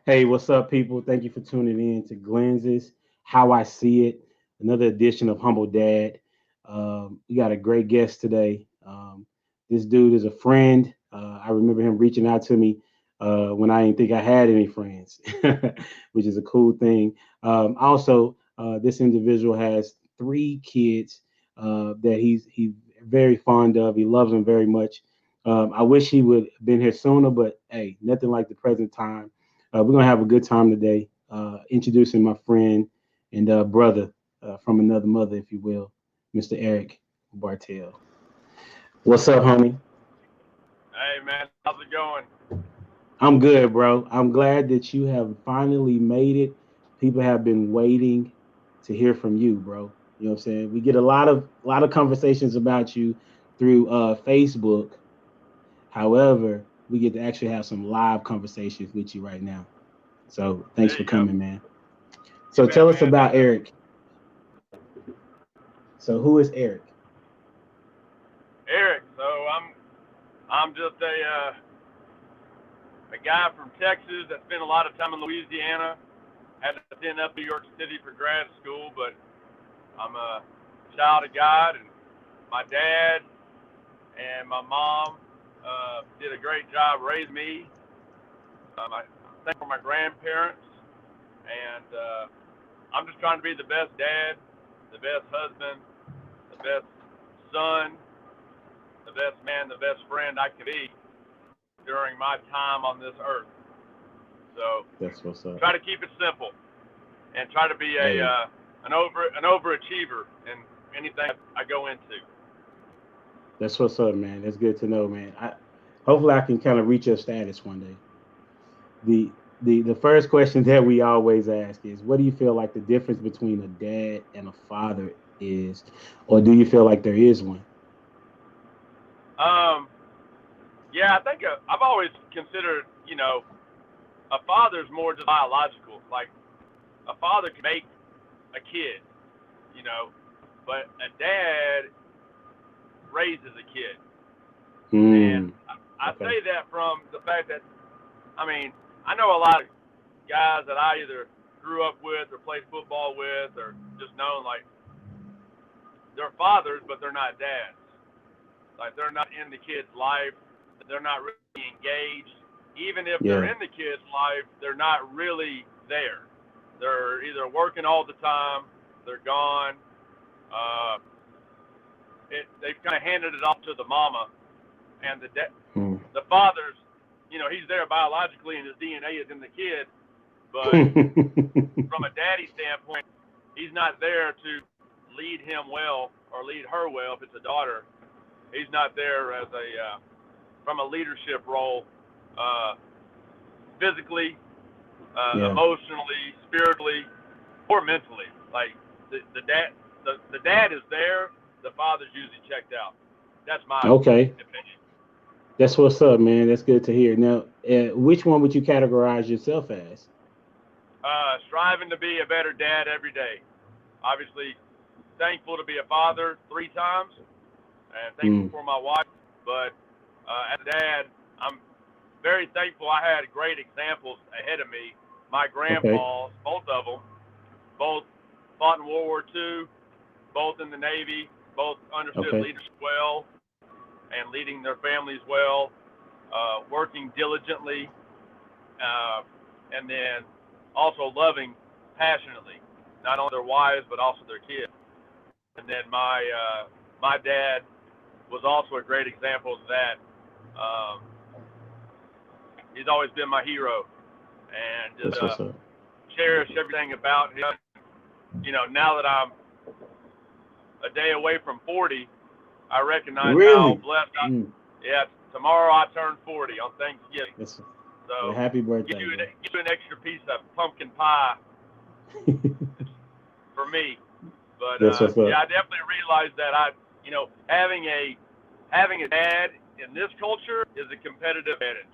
Hey, what's up, people? Thank you for tuning in to Glenn's How I See It, another edition of Humble Dad. We got a great guest today. This dude is a friend. I remember him reaching out to me when I didn't think I had any friends, which is a cool thing. This individual has three kids that he's very fond of. He loves them very much. I wish he would have been here sooner, but hey, nothing like the present time. We're gonna have a good time today. Introducing my friend and brother from another mother, if you will, Mr. Eric Bartel. What's up, homie? Hey man, how's it going? I'm good, bro. I'm glad that you have finally made it. People have been waiting to hear from you, bro. You know what I'm saying? We get a lot of conversations about you through Facebook. However, we get to actually have some live conversations with you right now. So thanks There for you go. coming, man. You So bet, tell us man. about Eric. So who is Eric? Eric. So I'm just a guy from Texas that spent a lot of time in Louisiana. Had to end up in New York City for grad school, but I'm a child of God, and my dad and my mom did a great job raising me. I thank for my grandparents, and I'm just trying to be the best dad, the best husband, the best son, the best man, the best friend I could be during my time on this earth. So That's what's up. try to keep it simple and try to be a Hey, an overachiever in anything I go into. that's what's up, man. That's good to know, man. Hopefully I can kind of reach your status one day. The first question that we always ask is, what do you feel like the difference between a dad and a father is, or do you feel like there is one? Um, yeah, I think I've always considered, a father's more just biological. Like a father can make a kid, you know, but a dad raises a kid. And Hmm. I Okay. say that from the fact that, I mean, I know a lot of guys that I either grew up with or played football with or just known, like, they're fathers, but they're not dads. Like, they're not in the kid's life. They're not really engaged. Even if they're Yeah. in the kid's life, they're not really there. They're either working all the time, they're gone. Uh, they've kind of handed it off to the mama, and Hmm. the father's, he's there biologically, and his DNA is in the kid. But from a daddy standpoint, he's not there to lead him well or lead her well. If it's a daughter, he's not there as from a leadership role, uh, physically, Yeah. emotionally, spiritually, or mentally. Like the dad is there. The father's usually checked out. That's my Okay. opinion. That's what's up, man. That's good to hear. Now, which one would you categorize yourself as? Striving to be a better dad every day. Obviously, thankful to be a father 3 times, and thankful Hmm. for my wife. But as a dad, I'm very thankful I had great examples ahead of me. My Okay. grandpas, both of them, both fought in World War II, both in the Navy, both understood Okay. leadership well and leading their families well, working diligently, uh, and then also loving passionately, not only their wives but also their kids. And then my dad was also a great example of that. Um, he's always been my hero, and just That's what's up. cherish everything about him. Now that I'm a day away from 40, I recognize how Really? blessed I. Mm. Yeah, tomorrow I turn 40 on Thanksgiving. That's well. So Happy get birthday, you an bro. get you an extra piece of pumpkin pie for me. But That's what's yeah, up. I definitely realized that having a dad in this culture is a competitive advantage.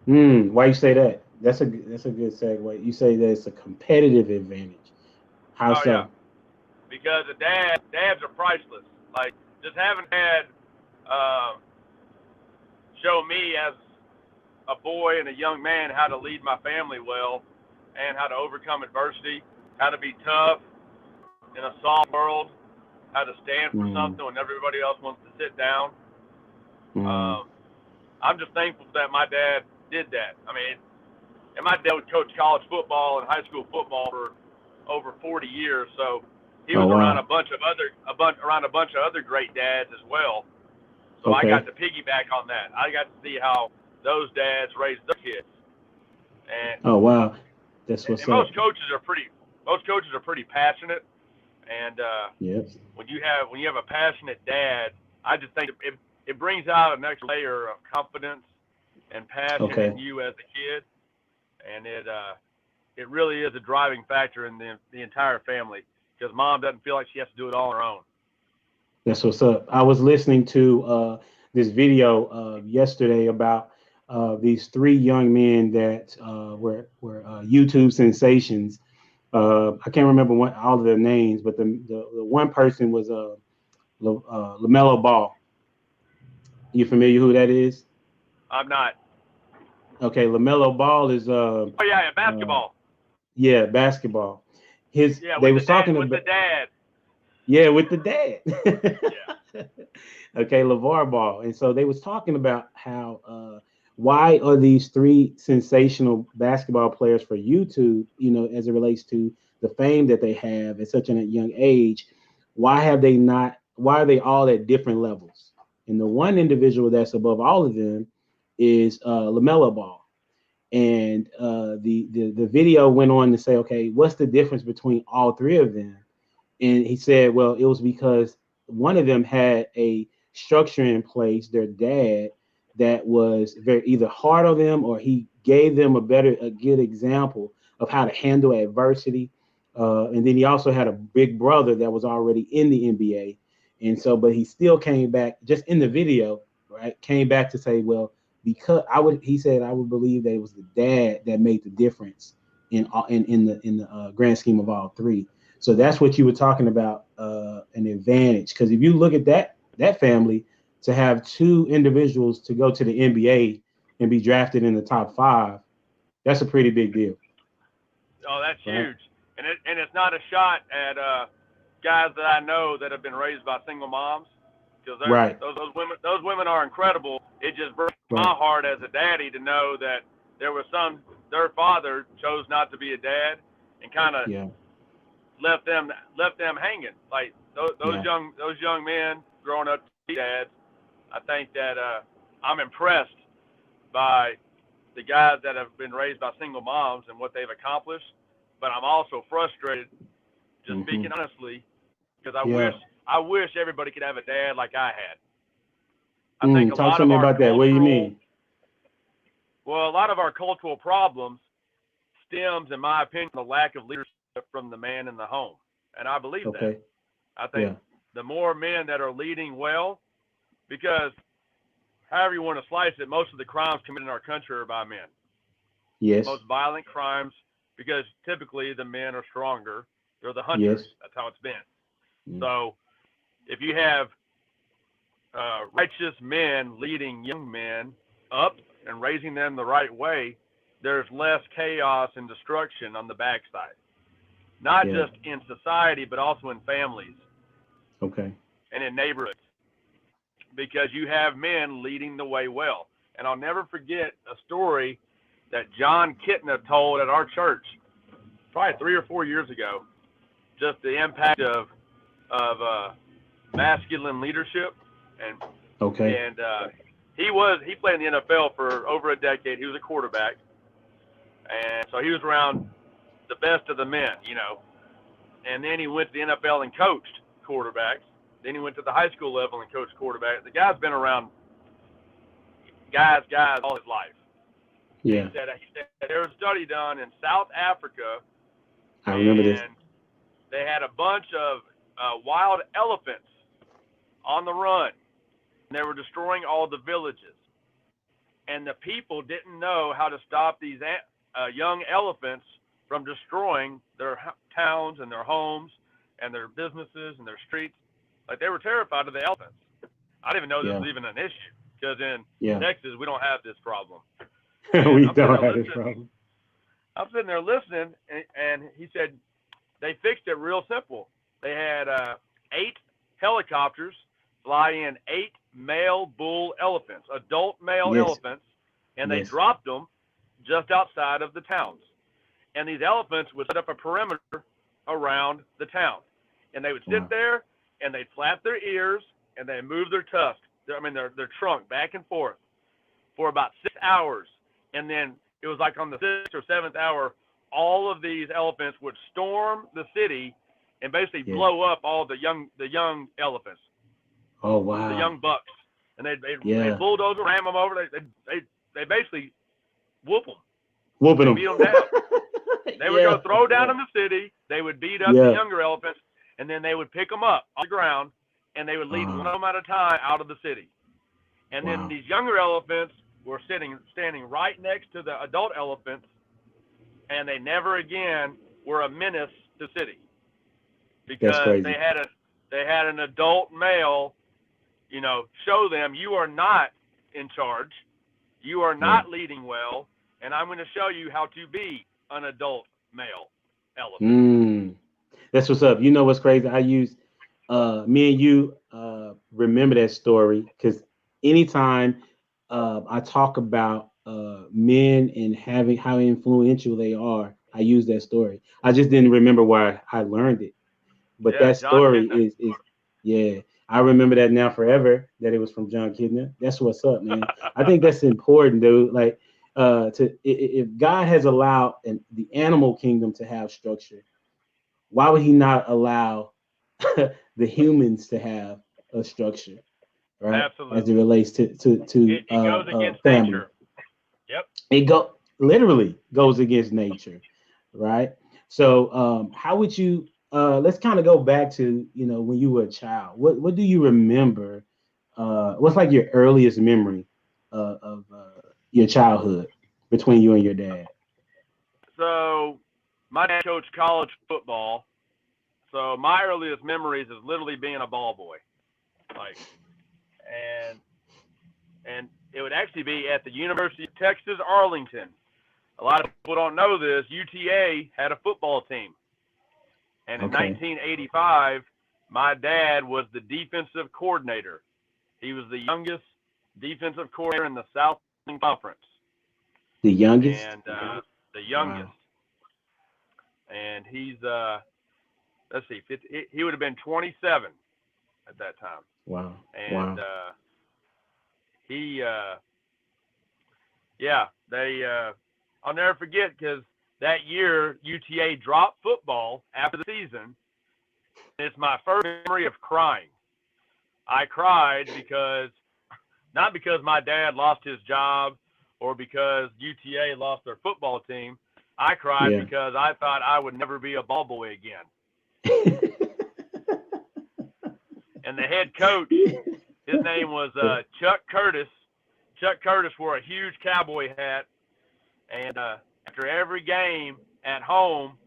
Mm. Why you say that? That's a good segue. You say that it's a competitive advantage. How Oh yeah, so? because dads are priceless. Like just having dad uh, show me as a boy and a young man how to lead my family well, and how to overcome adversity, how to be tough in a soft world, how to stand for Mm, something when everybody else wants to sit down. mm. Um, I'm just thankful that my dad did that. I mean, and my dad would coach college football and high school football for over 40 years, so he Oh was around wow. around a bunch of other great dads as well. So I got Okay. to piggyback on that. I got to see how those dads raised their kids, and Oh wow. That's what's and up. most coaches are pretty passionate, and Yes. when you have a passionate dad, I just think it brings out an extra layer of confidence and passion in Okay. you as a kid, and it really is a driving factor in the entire family because mom doesn't feel like she has to do it all on her own. That's what's up. I was listening to this video yesterday about these three young men that were YouTube sensations. I can't remember all of their names, but the one person was Lamelo Ball. You familiar who that is? I'm not. Okay, Lamelo Ball is Oh yeah, uh, basketball. yeah, basketball. Yeah, They was talking with the about, dad. yeah, with the dad. Yeah. Okay, LeVar Ball. And so they was talking about how why are these three sensational basketball players for YouTube, as it relates to the fame that they have at such a young age, why are they all at different levels? And the one individual that's above all of them is LaMelo Ball. And the video went on to say, okay, what's the difference between all three of them? And he said, well, it was because one of them had a structure in place, their dad, that was very either hard on them or he gave them a good example of how to handle adversity. And then he also had a big brother that was already in the NBA. And so, but he still came back just in the video, right? Came back to say, well, because he said, I would believe that it was the dad that made the difference in the grand scheme of all three. So that's what you were talking about, an advantage. Because if you look at that family, to have two individuals to go to the NBA and be drafted in the top five, that's a pretty big deal, Oh, that's right? huge. And it's not a shot at guys that I know that have been raised by single moms because Right, those women are incredible. It just breaks my right, heart as a daddy to know that there was their father chose not to be a dad and kind of yeah, left them hanging. Like yeah, those young men growing up to be dads. I think that I'm impressed by the guys that have been raised by single moms and what they've accomplished. But I'm also frustrated, just hmm, speaking honestly, because yeah. I wish everybody could have a dad like I had. I think Talk to me about that. What do you mean? a lot of our cultural problems stems, in my opinion, the lack of leadership from the man in the home, and I believe that. Okay, I think yeah, the more men that are leading well, because however you want to slice it, most of the crimes committed in our country are by men. The yes, most violent crimes, because typically the men are stronger. They're the hunters. yes, That's how it's been. mm, So if you have righteous men leading young men up and raising them the right way, there's less chaos and destruction on the backside. Not yeah, just in society, but also in families okay, and in neighborhoods, because you have men leading the way well. And I'll never forget a story that John Kitna told at our church probably 3 or 4 years ago. Just the impact of masculine leadership, and okay, he played in the NFL for over a decade. He was a quarterback, and so he was around the best of the men, you know. And then he went to the NFL and coached quarterbacks. Then he went to the high school level and coached quarterbacks. The guy's been around guys all his life. And yeah. he said there was a study done in South Africa, I remember this. and they had a bunch of wild elephants on the run. And they were destroying all the villages. And the people didn't know how to stop these young elephants from destroying their towns and their homes and their businesses and their streets. Like, they were terrified of the elephants. I didn't even know this Yeah, was even an issue because in yeah, Texas we don't have this problem. And We I'm sitting don't there have this listening. problem. I'm sitting there listening, and he said they fixed it real simple. They had 8 helicopters fly in 8 male bull elephants, adult male Yes, elephants, and they yes. dropped them just outside of the towns. And these elephants would set up a perimeter around the town, and they would sit Wow. there and they'd flap their ears and they move their tusks. Their trunk back and forth for about 6 hours, and then it was like on the 6th or 7th hour, all of these elephants would storm the city and basically Yeah. blow up all the young elephants, Oh the wow. young bucks, and they Yeah. bulldoze them, ram them over. They basically whoop them. Whooping They them. beat them down. They would go Yeah. throw down Yeah. in the city. They would beat up the Yeah. younger elephants, and then they would pick them up off the ground, and they would lead one of them at a time out of the city. And then Wow. these younger elephants were standing right next to the adult elephants, and they never again were a menace to the city That's because they crazy. had an adult male, show them you are not in charge, you are Yeah. not leading well, and I'm going to show you how to be an adult male elephant. Mm. That's what's up. You know what's crazy? I use me and you remember that story because anytime I talk about men and having how influential they are, I use that story. I just didn't remember where I learned it, but Yeah, that John story Kidna. is yeah. I remember that now forever that it was from John Kidner. That's what's up, man. I think that's important, dude. Like if God has allowed the animal kingdom to have structure, why would he not allow the humans to have a structure, right? As it Absolutely. relates It goes against family, nature. Yep. it go literally goes against nature, right? So, how would you? Let's kind of go back to when you were a child. What do you remember? What's like your earliest memory of your childhood between you and your dad? So my dad coached college football. So my earliest memories is literally being a ball boy. Like and and it would actually be at the University of Texas Arlington. A lot of people don't know this. UTA had a football team. And in Okay, 1985, my dad was the defensive coordinator. He was the youngest defensive coordinator in the Southern Conference, the youngest. and the youngest. Wow, And he's let's see, 50, he would have been 27 at that time. wow, And wow. he, yeah, they, I'll never forget because that year UTA dropped football after the season. It's my first memory of crying. I cried not because my dad lost his job or because UTA lost their football team. I cried Yeah. because I thought I would never be a ball boy again. And the head coach, his name was Chuck Curtis. Chuck Curtis wore a huge cowboy hat, and after every game at home,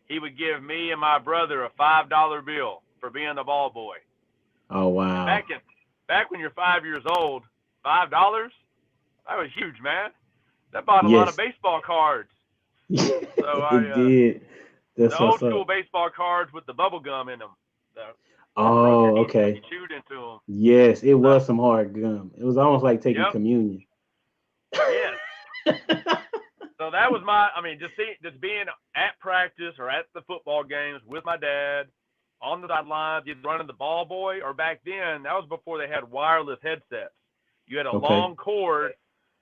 he would give me and my brother a $5 bill for being the ball boy. Oh And wow. back when you're 5 years old, $5, that was huge, man. That bought a lot of Yes. baseball cards. So It did. the That's old what's school up. baseball cards with the bubble gum in them, that rub your Oh, teeth when you okay. chewed into them. Yes, it So, was some hard gum. It was almost like taking yep, communion. yes. So that was just being at practice or at the football games with my dad on the sidelines, either running the ball boy or back then, that was before they had wireless headsets. You had a Okay. long cord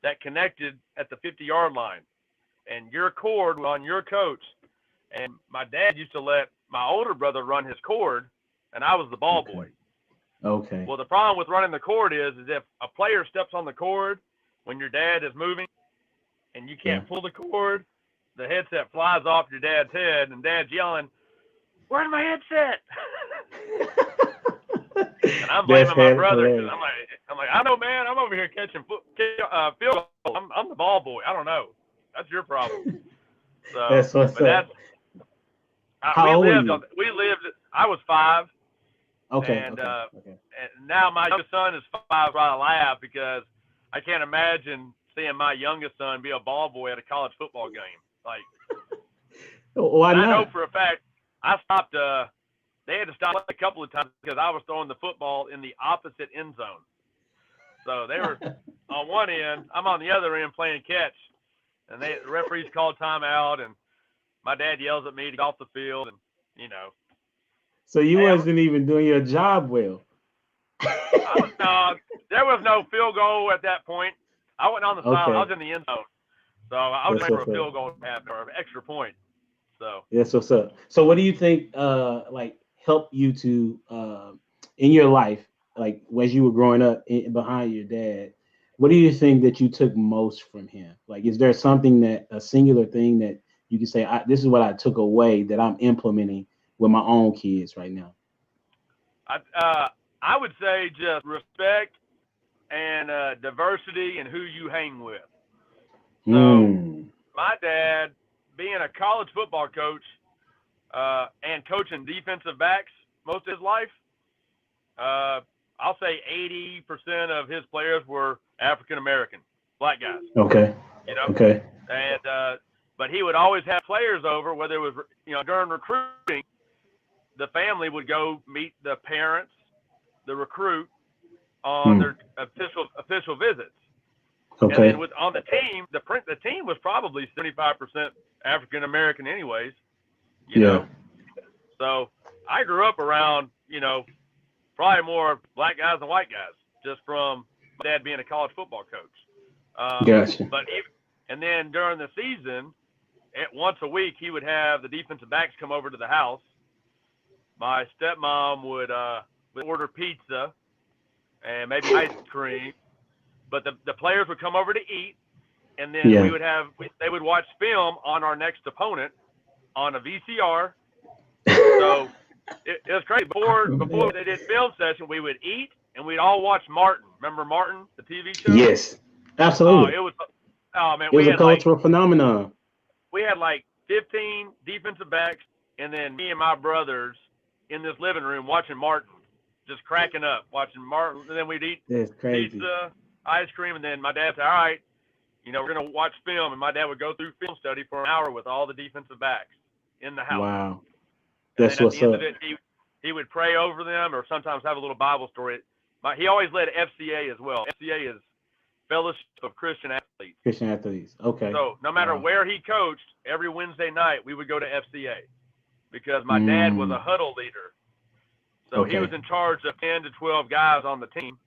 that connected at the 50-yard line, and your cord was on your coach. And my dad used to let my older brother run his cord, and I was the ball Okay. boy. Okay. Well, the problem with running the cord is if a player steps on the cord when your dad is moving and you Yeah. can't pull the cord, the headset flies off your dad's head, and dad's yelling, "Where's my headset?" And I'm That's blaming my brother because hilarious. I'm like, I know, man. I'm over here catching field goals. I'm the ball boy. I don't know. That's your problem. So, That's what's but up. How we old were lived you? I was 5, Okay. and Okay. Okay. and now my youngest son is 5. So I laugh because I can't imagine seeing my youngest son be a ball boy at a college football game. Like, Why I not? know for a fact I stopped. They had to stop a couple of times because I was throwing the football in the opposite end zone. So they were on one end, I'm on the other end playing catch, and the referees called timeout, and my dad yells at me to get off the field, and you know. So you wasn't even doing your job well. There was no field goal at that point. I wasn't on the sideline. I was in the end zone. So I was waiting for a field goal to happen or an extra point. So that's what's up. So what do you think like helped you to in your life, like as you were growing up behind your dad, what do you think that you took most from him? Like, is there something a singular thing that you can say, this is what I took away that I'm implementing with my own kids right now? I would say just respect and diversity and who you hang with. So my dad, being a college football coach and coaching defensive backs most of his life, I'll say 80% of his players were African American, black guys. Okay. You know. Okay. And but he would always have players over, whether it was during recruiting, the family would go meet the parents, the recruit, on their official visits. Okay. And then on the team, the team was probably 75% African American, anyways. You know. So I grew up around probably more black guys than white guys, just from my dad being a college football coach. Gotcha. And then during the season, once a week, he would have the defensive backs come over to the house. My stepmom would order pizza and maybe ice cream, but the players would come over to eat, and then they would watch film on our next opponent on a VCR. So it was crazy. Before they did film session, we would eat and we'd all watch Martin. Remember Martin, the TV show? Yes, absolutely. Man, it was a cultural phenomenon. We had like 15 defensive backs, and then me and my brothers in this living room watching Martin, just cracking up watching Martin. And then we'd eat pizza, ice cream, and then my dad said, "All right, we're gonna watch film," and my dad would go through film study for an hour with all the defensive backs in the house. Wow, that's what's up. At the end of it, he would pray over them, or sometimes have a little Bible story. He always led FCA as well. FCA is Fellowship of Christian Athletes. Christian Athletes, okay. So no matter where he coached, every Wednesday night we would go to FCA because my dad was a huddle leader. So he was in charge of 10 to 12 guys on the team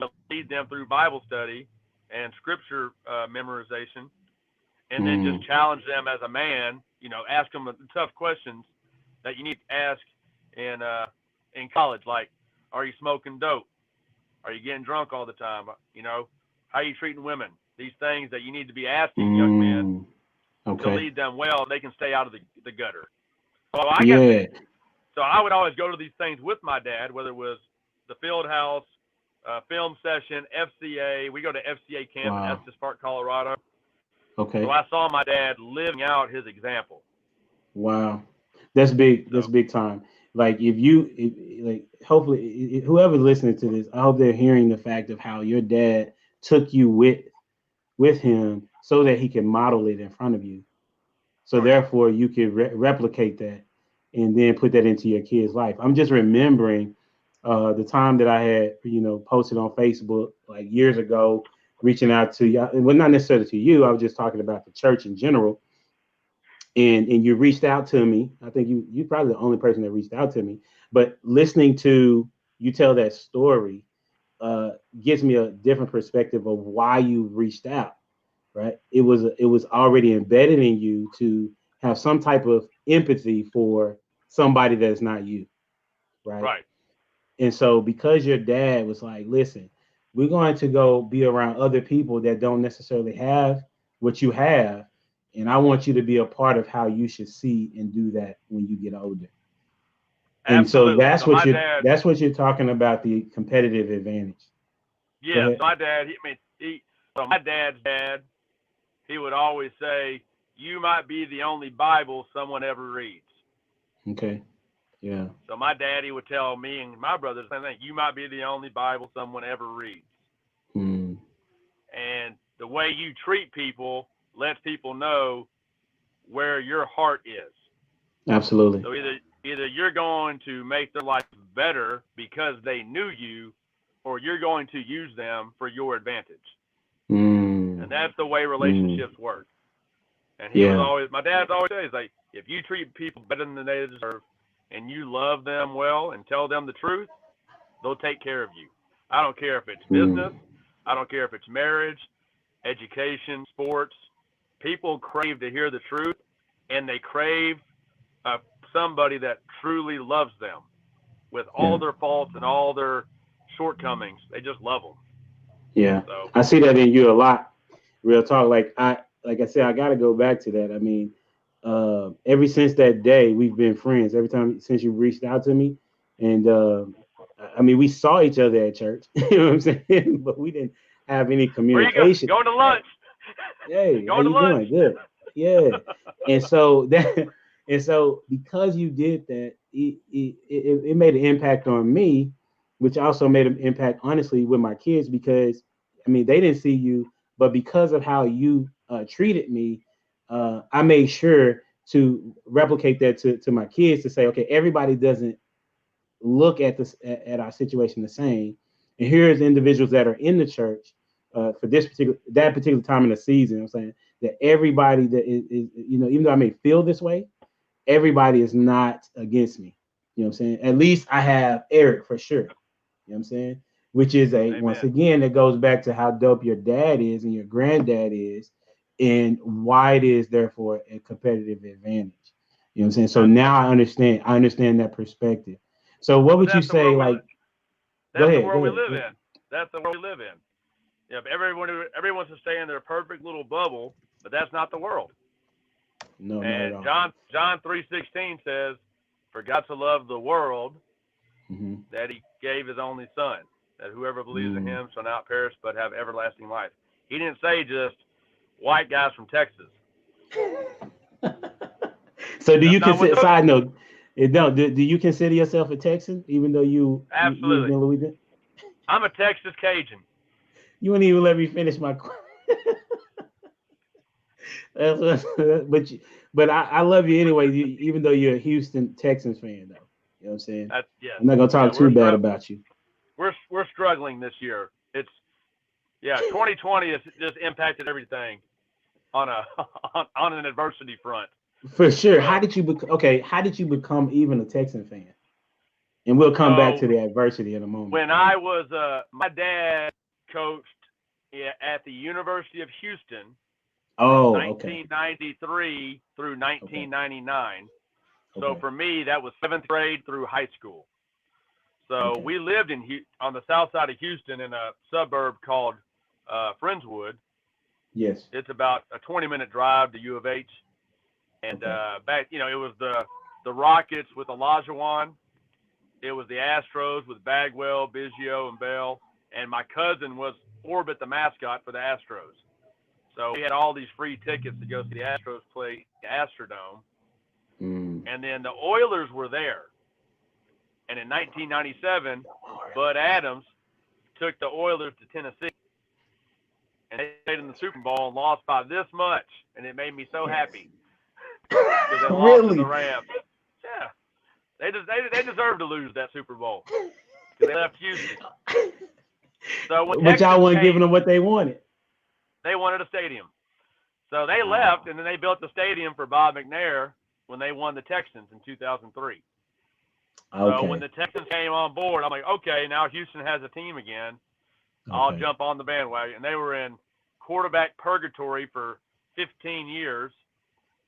to lead them through Bible study and scripture memorization, and then just challenge them as a man, ask them tough questions that you need to ask in college, like, are you smoking dope? Are you getting drunk all the time? How are you treating women? These things that you need to be asking young men to lead them well, they can stay out of the gutter. So I would always go to these things with my dad, whether it was the field house, film session, FCA. We go to FCA camp in Estes Park, Colorado. Okay. So I saw my dad living out his example. Wow, that's big. That's big time. Like hopefully whoever's listening to this, I hope they're hearing the fact of how your dad took you with him so that he can model it in front of you. So therefore you can replicate that and then put that into your kid's life. I'm just remembering the time that I had, posted on Facebook like years ago, reaching out to you. Well, not necessarily to you. I was just talking about the church in general. And you reached out to me. I think you're probably the only person that reached out to me. But listening to you tell that story gives me a different perspective of why you reached out, right? It was already embedded in you to have some type of empathy for somebody that's not you, right? Right. And so because your dad was like, listen, we're going to go be around other people that don't necessarily have what you have, and I want you to be a part of how you should see and do that when you get older. Absolutely. And so that's what you're talking about, the competitive advantage. Yeah, my dad. My dad's dad. He would always say, "You might be the only Bible someone ever reads." Okay. Yeah. So my daddy would tell me and my brothers the same thing. You might be the only Bible someone ever reads. And the way you treat people lets people know where your heart is. Absolutely. So either you're going to make their life better because they knew you, or you're going to use them for your advantage. And that's the way relationships work. And he was always, my dad's always says, like, if you treat people better than they deserve and you love them well and tell them the truth, they'll take care of you. I don't care if it's business. I don't care if it's marriage, education, sports. People crave to hear the truth, and they crave somebody that truly loves them with all their faults and all their shortcomings. They just love them. Yeah, so I see that in you a lot. Real talk. Like I said, I got to go back to that. I mean, ever since that day, we've been friends. Every time since you reached out to me, and I mean, we saw each other at church. You know what I'm saying? But we didn't have any communication. Going to lunch. Hey, how you doing? Good. Yeah. And so because you did that, it made an impact on me, which also made an impact, honestly, with my kids, because I mean, they didn't see you, but because of how you treated me, I made sure to replicate that to my kids, to say, okay, everybody doesn't look at this at our situation the same. And here's individuals that are in the church for that particular time in the season. I'm saying that everybody that is, even though I may feel this way, everybody is not against me. You know what I'm saying? At least I have Eric for sure. You know what I'm saying? Which is once again, it goes back to how dope your dad is and your granddad is, and why it is therefore a competitive advantage. You know what I'm saying? So now I understand that perspective. So what would you say? Like, that's the world we live in. That's the world we live in. Yeah, everyone wants to stay in their perfect little bubble, but that's not the world. No, and not at all. John 3:16 says, "For God so loved the world that He gave His only Son, that whoever believes in Him shall not perish but have everlasting life." He didn't say just white guys from Texas. So do you consider? Side note, do you consider yourself a Texan, even though you absolutely in Louisiana? I'm a Texas Cajun. You wouldn't even let me finish my question. But I love you anyway, even though you're a Houston Texans fan, though. You know what I'm saying? I'm not gonna talk too bad about you. We're struggling this year. 2020 has just impacted everything on an adversity front. For sure. How did you become even a Texan fan? And we'll come back to the adversity in a moment. When I was my dad coached at the University of Houston. Oh, 1993 through 1999. So for me, that was 7th grade through high school. So we lived on the south side of Houston in a suburb called Friendswood. Yes. It's about a 20-minute drive to U of H. And back, it was the Rockets with Olajuwon. It was the Astros with Bagwell, Biggio, and Bell. And my cousin was Orbit, the mascot for the Astros. So we had all these free tickets to go see the Astros play the Astrodome. And then the Oilers were there. And in 1997, Bud Adams took the Oilers to Tennessee. And they played in the Super Bowl and lost by this much. And it made me so happy. Because they lost to the Rams. Yeah. They deserved to lose that Super Bowl. Because they left Houston. So but y'all weren't giving them what they wanted. They wanted a stadium. So they left, and then they built the stadium for Bob McNair when they won the Texans in 2003. So when the Texans came on board, I'm like, okay, now Houston has a team again. I'll jump on the bandwagon. And they were in quarterback purgatory for 15 years.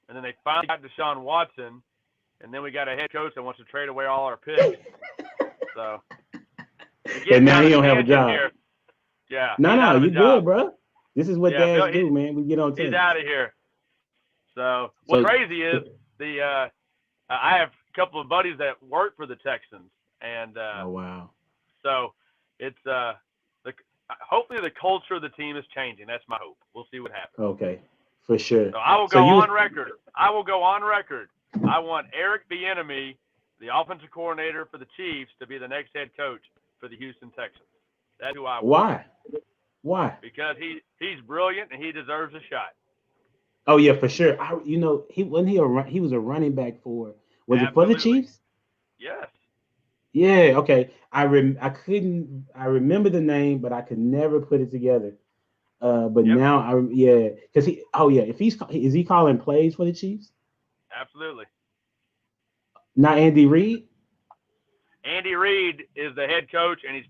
And then they finally got Deshaun Watson. And then we got a head coach that wants to trade away all our picks. So. And now he don't have a job. Here. Yeah. No, you good, bro. This is what dads do, man. We get on He's out of here. So what's crazy is I have a couple of buddies that work for the Texans, and oh wow. So it's hopefully the culture of the team is changing. That's my hope. We'll see what happens. Okay, for sure. So I will go on record. I want Eric Bieniemy, the offensive coordinator for the Chiefs, to be the next head coach for the Houston Texans. That's who I want. Why? Why? because he's brilliant and he deserves a shot. Oh yeah, for sure. He wasn't he was a running back was it for the Absolutely. Chiefs? Yes. Yeah, okay. I remember the name, but I could never put it together. But Yep. now yeah, because if is he calling plays for the Chiefs? Absolutely. Not Andy Reid? Andy Reid is the head coach, and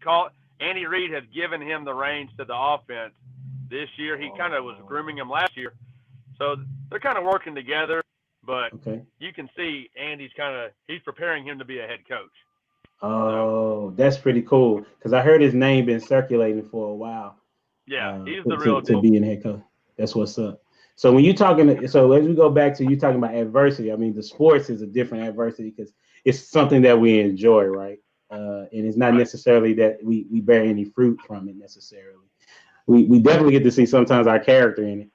Andy Reid has given him the reins to the offense this year. He kind of was grooming him last year, so they're kind of working together. But Okay. you can see he's preparing him to be a head coach. So Oh, that's pretty cool. Because I heard his name been circulating for a while. yeah, he's the real To deal. be in head coach. That's what's up. So when you talking, so as we go back to you talking about adversity, I mean the sports is a different adversity because it's something that we enjoy, right? And it's not Right. necessarily that we bear any fruit from it necessarily. We definitely get to see sometimes our character in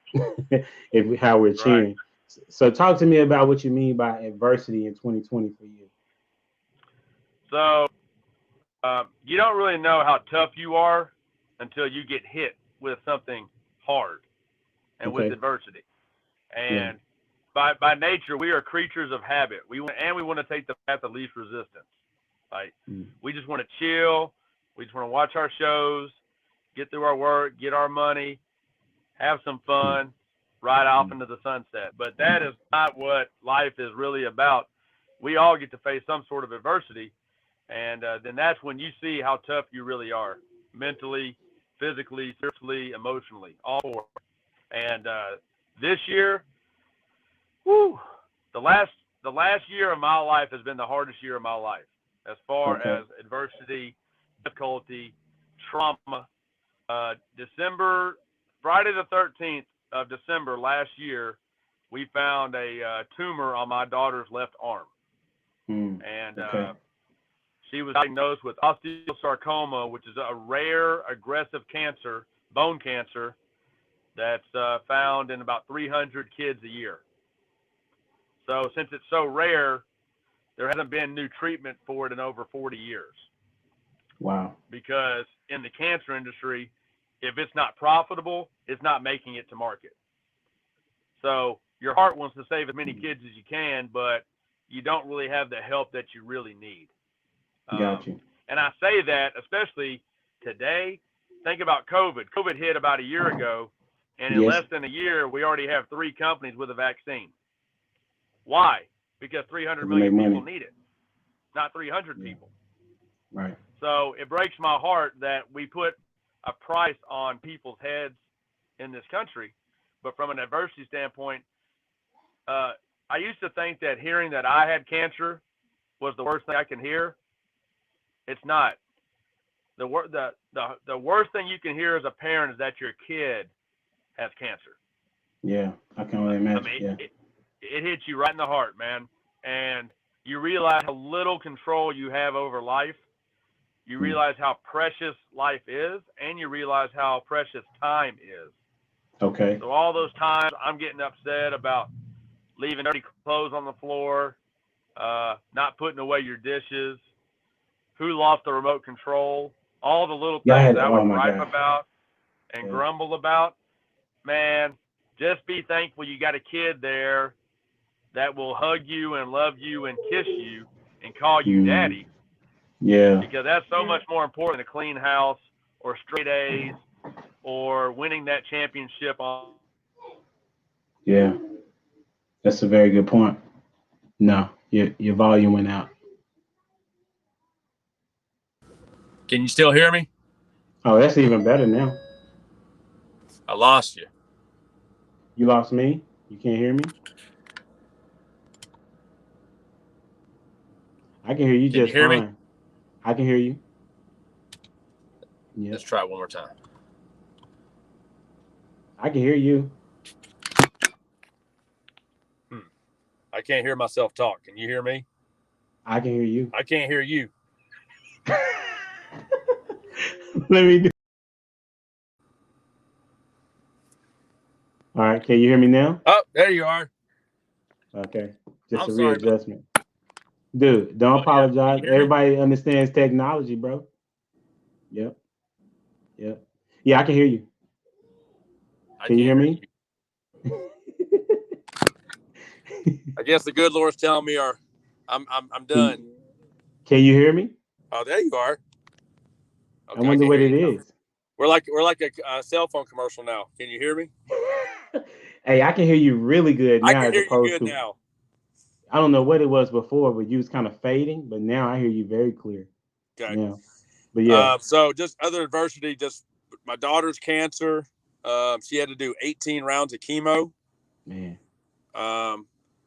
it, how we're cheering. Right. So talk to me about what you mean by adversity in 2020 for you. So you don't really know how tough you are until you get hit with something hard and with Okay. adversity. Yeah. And by nature, we are creatures of habit. We want to take the path of least resistance. Like we just want to chill. We just want to watch our shows, get through our work, get our money, have some fun, ride off into the sunset. But that is not what life is really about. We all get to face some sort of adversity, and then that's when you see how tough you really are, mentally, physically, spiritually, emotionally, all four. And this year, whew, the last year of my life has been the hardest year of my life, as far Okay. as adversity, difficulty, trauma. Friday the 13th of December last year, we found a tumor on my daughter's left arm, and Okay. she was diagnosed with osteosarcoma, which is a rare, aggressive cancer, bone cancer, that's found in about 300 kids a year. So since it's so rare, there hasn't been new treatment for it in over 40 years. Wow. Because in the cancer industry, if it's not profitable, it's not making it to market. So your heart wants to save as many kids as you can, but you don't really have the help that you really need. Got you. And I say that especially today. Think about COVID. COVID hit about a year ago, and in Yes. less than a year, we already have 3 companies with a vaccine. Why? Because 300 million people need it, not 300 people. Right. So it breaks my heart that we put a price on people's heads in this country. But from an adversity standpoint, I used to think that hearing that I had cancer was the worst thing I can hear. It's not. The worst thing you can hear as a parent is that your kid has cancer. Yeah, I can only imagine. I mean, it hits you right in the heart, man. And you realize how little control you have over life. You realize how precious life is, and you realize how precious time is. Okay. So all those times I'm getting upset about leaving dirty clothes on the floor, not putting away your dishes, who lost the remote control, all the little things I would gripe about and grumble about. Man, just be thankful you got a kid there that will hug you and love you and kiss you and call you daddy. Yeah. Because that's so much more important than a clean house or straight A's or winning that championship on. Yeah. That's a very good point. No, your volume went out. Can you still hear me? Oh, that's even better now. I lost you. You lost me? You can't hear me? I can hear you just fine. Me? I can hear you. Yep. Let's try it one more time. I can hear you. I can't hear myself talk. Can you hear me? I can hear you. I can't hear you. Let me do. All right. Can you hear me now? Oh, there you are. Okay. Just a readjustment. Dude, don't apologize. Yeah. Everybody understands technology, bro. Yep. Yeah, I can hear you. Can you hear me? I guess the good Lord's telling me, I'm done. Can you hear me? Oh, there you are. Okay, I wonder what it is. We're like a cell phone commercial now. Can you hear me? Hey, I can hear you really good now. I can hear you good now. I don't know what it was before, but you was kind of fading. But now I hear you very clear. Okay. Yeah. But yeah. So just other adversity. Just my daughter's cancer. She had to do 18 rounds of chemo. Man.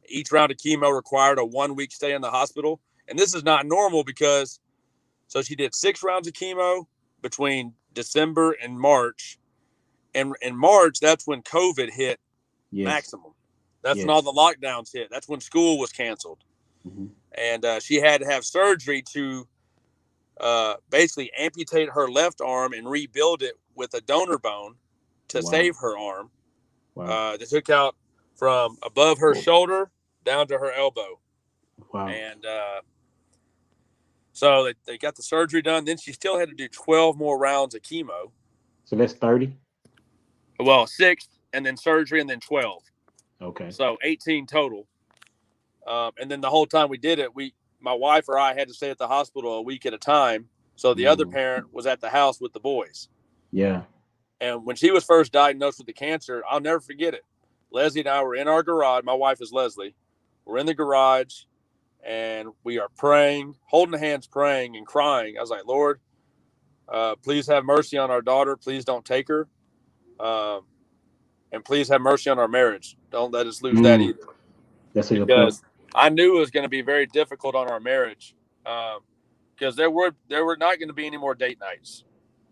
Each round of chemo required a 1-week stay in the hospital, and this is not normal because. So she did 6 rounds of chemo between December and March. And in March, that's when COVID hit maximum. That's when all the lockdowns hit. That's when school was canceled. Mm-hmm. And she had to have surgery to basically amputate her left arm and rebuild it with a donor bone to save her arm. Wow. They took out from above her shoulder down to her elbow. Wow. And so they got the surgery done. Then she still had to do 12 more rounds of chemo. So that's 30? Well, 6, and then surgery, and then 12. Okay. So 18 total. And then the whole time we did it, my wife or I had to stay at the hospital a week at a time. So the other parent was at the house with the boys. Yeah. And when she was first diagnosed with the cancer, I'll never forget it. Leslie and I were in our garage. My wife is Leslie. We're in the garage, and we are praying, holding hands, praying and crying. I was like, Lord, please have mercy on our daughter. Please don't take her. And please have mercy on our marriage. Don't let us lose that either. That's a good point. Because I knew it was going to be very difficult on our marriage because there were not going to be any more date nights.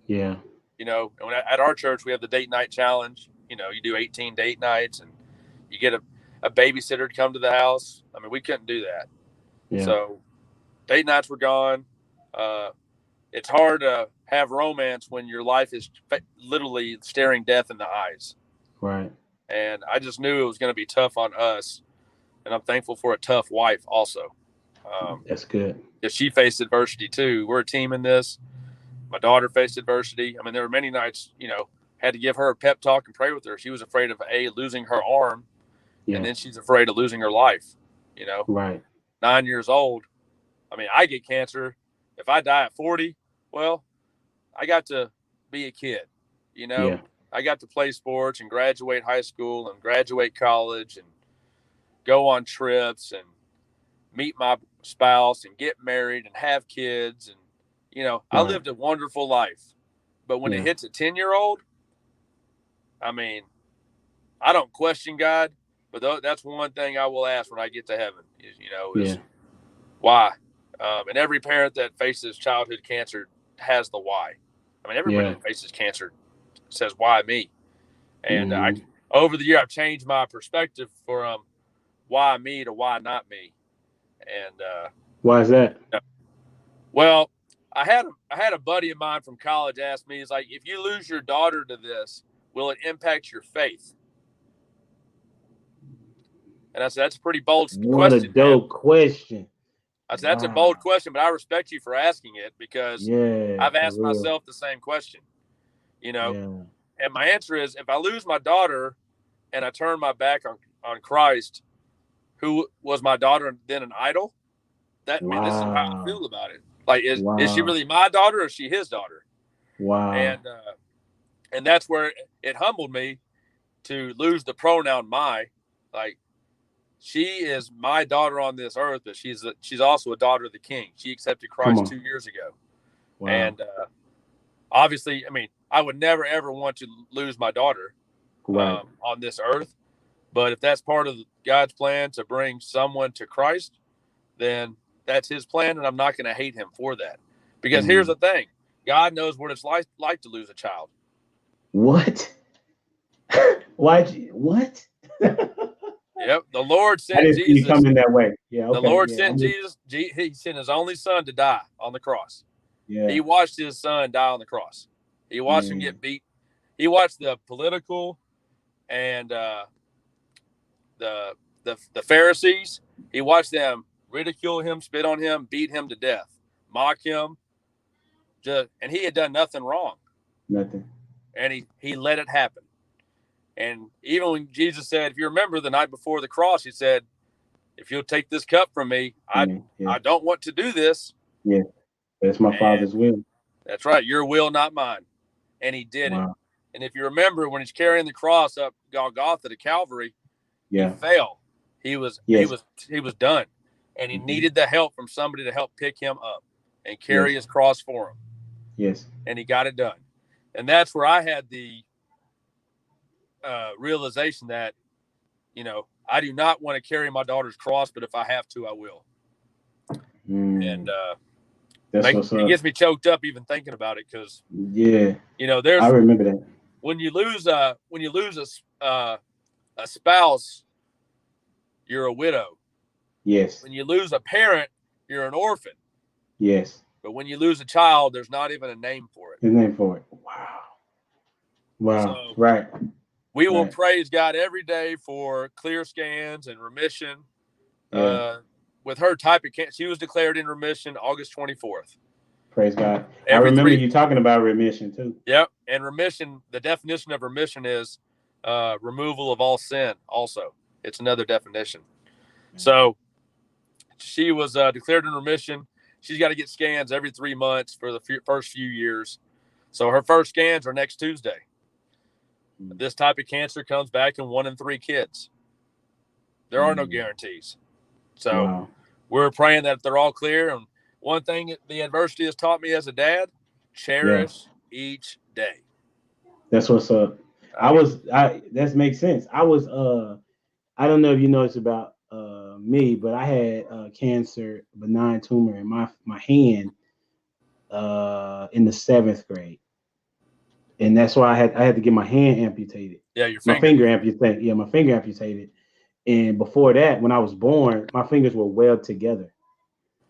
Yeah. At our church, we have the date night challenge. You do 18 date nights and you get a babysitter to come to the house. I mean, we couldn't do that. Yeah. So date nights were gone. It's hard to have romance when your life is literally staring death in the eyes. Right. And I just knew it was going to be tough on us. And I'm thankful for a tough wife also. That's good. Because she faced adversity too. We're a team in this. My daughter faced adversity. I mean, there were many nights, had to give her a pep talk and pray with her. She was afraid of losing her arm. Yeah. And then she's afraid of losing her life, Right. 9 years old. I mean, I get cancer. If I die at 40, well, I got to be a kid, Yeah. I got to play sports and graduate high school and graduate college and go on trips and meet my spouse and get married and have kids. And, I lived a wonderful life. But when it hits a 10-year-old, I mean, I don't question God, but that's one thing I will ask when I get to heaven is why? And every parent that faces childhood cancer has the why. I mean, everybody that faces cancer says, why me? And over the year, I've changed my perspective from why me to why not me. And why is that? Well, I had a buddy of mine from college ask me, he's like, if you lose your daughter to this, will it impact your faith? And I said, that's a pretty bold question. What a dope question. I said, that's a bold question, but I respect you for asking it because I've asked myself the same question, And my answer is, if I lose my daughter and I turn my back on Christ, who was my daughter then an idol, this is how I feel about it. Like, is she really my daughter or is she his daughter? Wow. And that's where it humbled me to lose the pronoun my. Like, she is my daughter on this earth, but she's also a daughter of the King. She accepted Christ 2 years ago. Wow. And obviously, I mean, I would never, ever want to lose my daughter on this earth. But if that's part of God's plan to bring someone to Christ, then that's his plan, and I'm not going to hate him for that. Because here's the thing. God knows what it's like to lose a child. What? What? Yep. The Lord sent I didn't see you coming that way. Yeah. Okay. The Lord sent Jesus. He sent his only son to die on the cross. Yeah. He watched his son die on the cross. He watched him get beat. He watched the political and the Pharisees. He watched them ridicule him, spit on him, beat him to death, mock him. And he had done nothing wrong. Nothing. and he let it happen. And even when Jesus said, if you remember the night before the cross, he said, if you'll take this cup from me, I don't want to do this. Yeah, that's my Father's will. That's right. Your will, not mine. And he did it. And if you remember, when he's carrying the cross up Golgotha to Calvary, he fell. He was done. And he needed the help from somebody to help pick him up and carry his cross for him. Yes. And he got it done. And that's where I had the realization that, I do not want to carry my daughter's cross, but if I have to, I will. And it gets me choked up even thinking about it, because I remember that when you lose a spouse, you're a widow. Yes. When you lose a parent, you're an orphan. Yes. But when you lose a child, there's not even a name for it. A name for it. Wow. So, right. We will praise God every day for clear scans and remission. With her type of cancer, she was declared in remission August 24th. Praise God. I remember you talking about remission too. Yep. And remission, the definition of remission is removal of all sin also. It's another definition. So she was declared in remission. She's got to get scans every 3 months for the first few years. So her first scans are next Tuesday. This type of cancer comes back in 1 in 3 kids. There are no guarantees. So we're praying that they're all clear. And one thing the adversity has taught me as a dad, cherish each day. That's what's up. That makes sense. I don't know if you noticed about me, but I had cancer, benign tumor in my hand in the 7th grade. And that's why I had to get my hand amputated. Yeah, my finger amputated. Yeah, my finger amputated. And before that, when I was born, my fingers were welded together.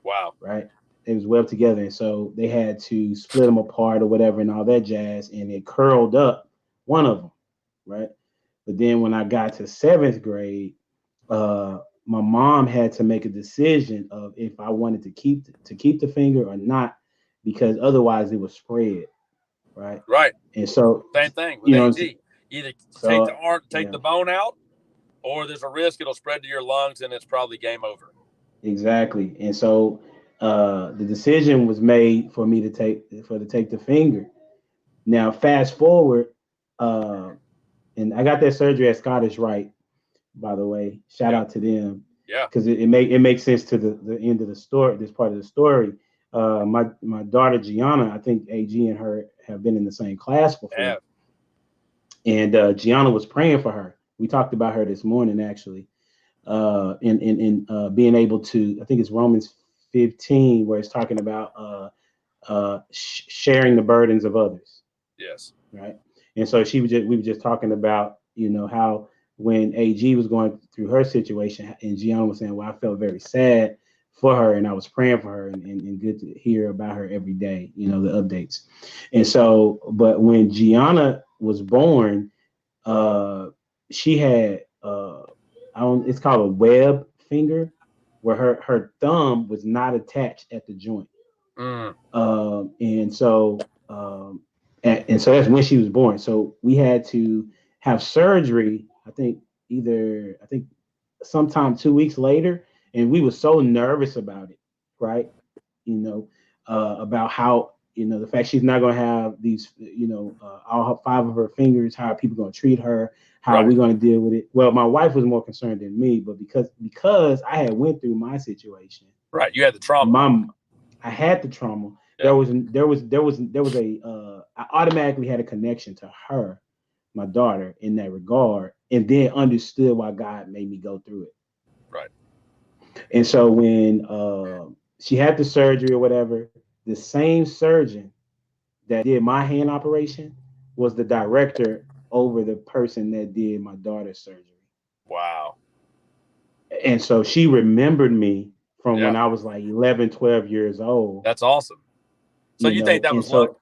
Wow. Right? It was welded together. And so they had to split them apart or whatever and all that jazz. And it curled up one of them. Right? But then when I got to 7th grade, my mom had to make a decision of if I wanted to keep the finger or not, because otherwise it would spread. Right. And so same thing with AG. Either take the bone out, or there's a risk it'll spread to your lungs and it's probably game over. Exactly. And so the decision was made for me to take the finger. Now fast forward, and I got that surgery at Scottish Rite, by the way. Shout out to them. Yeah. Because it makes sense to the end of the story, this part of the story. My daughter Gianna, I think AG and her have been in the same class before. Yeah. And Gianna was praying for her. We talked about her this morning, actually. In being able to, I think it's Romans 15, where it's talking about sharing the burdens of others. Yes. Right. And so we were just talking about, how when AG was going through her situation, and Gianna was saying, well, I felt very sad for her, and I was praying for her, and good to hear about her every day, the updates. And so, but when Gianna was born, she had it's called a web finger, where her thumb was not attached at the joint. And so that's when she was born. So we had to have surgery, I think sometime 2 weeks later. And we were so nervous about it, right? About how, the fact she's not going to have these, all 5 of her fingers, how are people going to treat her? How are we going to deal with it? Well, my wife was more concerned than me, but because I had went through my situation. Right. You had the trauma. I had the trauma. Yeah. I automatically had a connection to her, my daughter, in that regard, and then understood why God made me go through it. Right. And so when she had the surgery or whatever, the same surgeon that did my hand operation was the director over the person that did my daughter's surgery. Wow. And so she remembered me from when I was like 11, 12 years old. That's awesome. So you think that was luck?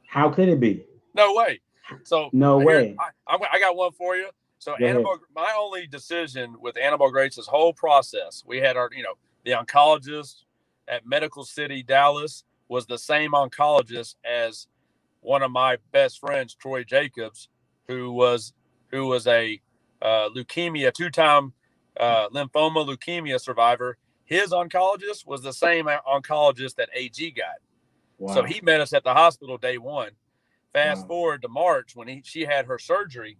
How could it be? No way. So no way. I got one for you. So my only decision with Annabelle Grace's whole process, we had the oncologist at Medical City, Dallas, was the same oncologist as one of my best friends, Troy Jacobs, who was a leukemia, 2-time lymphoma leukemia survivor. His oncologist was the same oncologist that AG got. Wow. So he met us at the hospital day one. Fast Wow. forward to March when she had her surgery.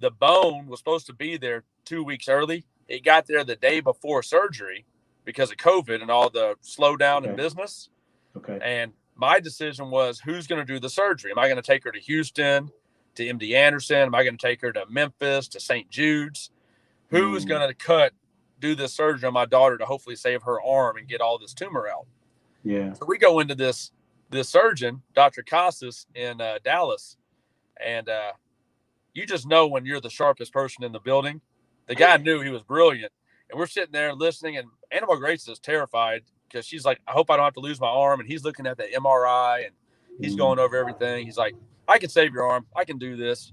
The bone was supposed to be there 2 weeks early. It got there the day before surgery because of COVID and all the slowdown in business. Okay. And my decision was, who's going to do the surgery? Am I going to take her to Houston, to MD Anderson? Am I going to take her to Memphis, to St. Jude's? Who is going to do this surgery on my daughter to hopefully save her arm and get all this tumor out? Yeah. So we go into this surgeon, Dr. Casas in Dallas, and you just know when you're the sharpest person in the building. The guy knew he was brilliant, and we're sitting there listening, and Annabelle Grace is terrified because she's like, I hope I don't have to lose my arm, and he's looking at the MRI, and he's going over everything. He's like, I can save your arm. I can do this.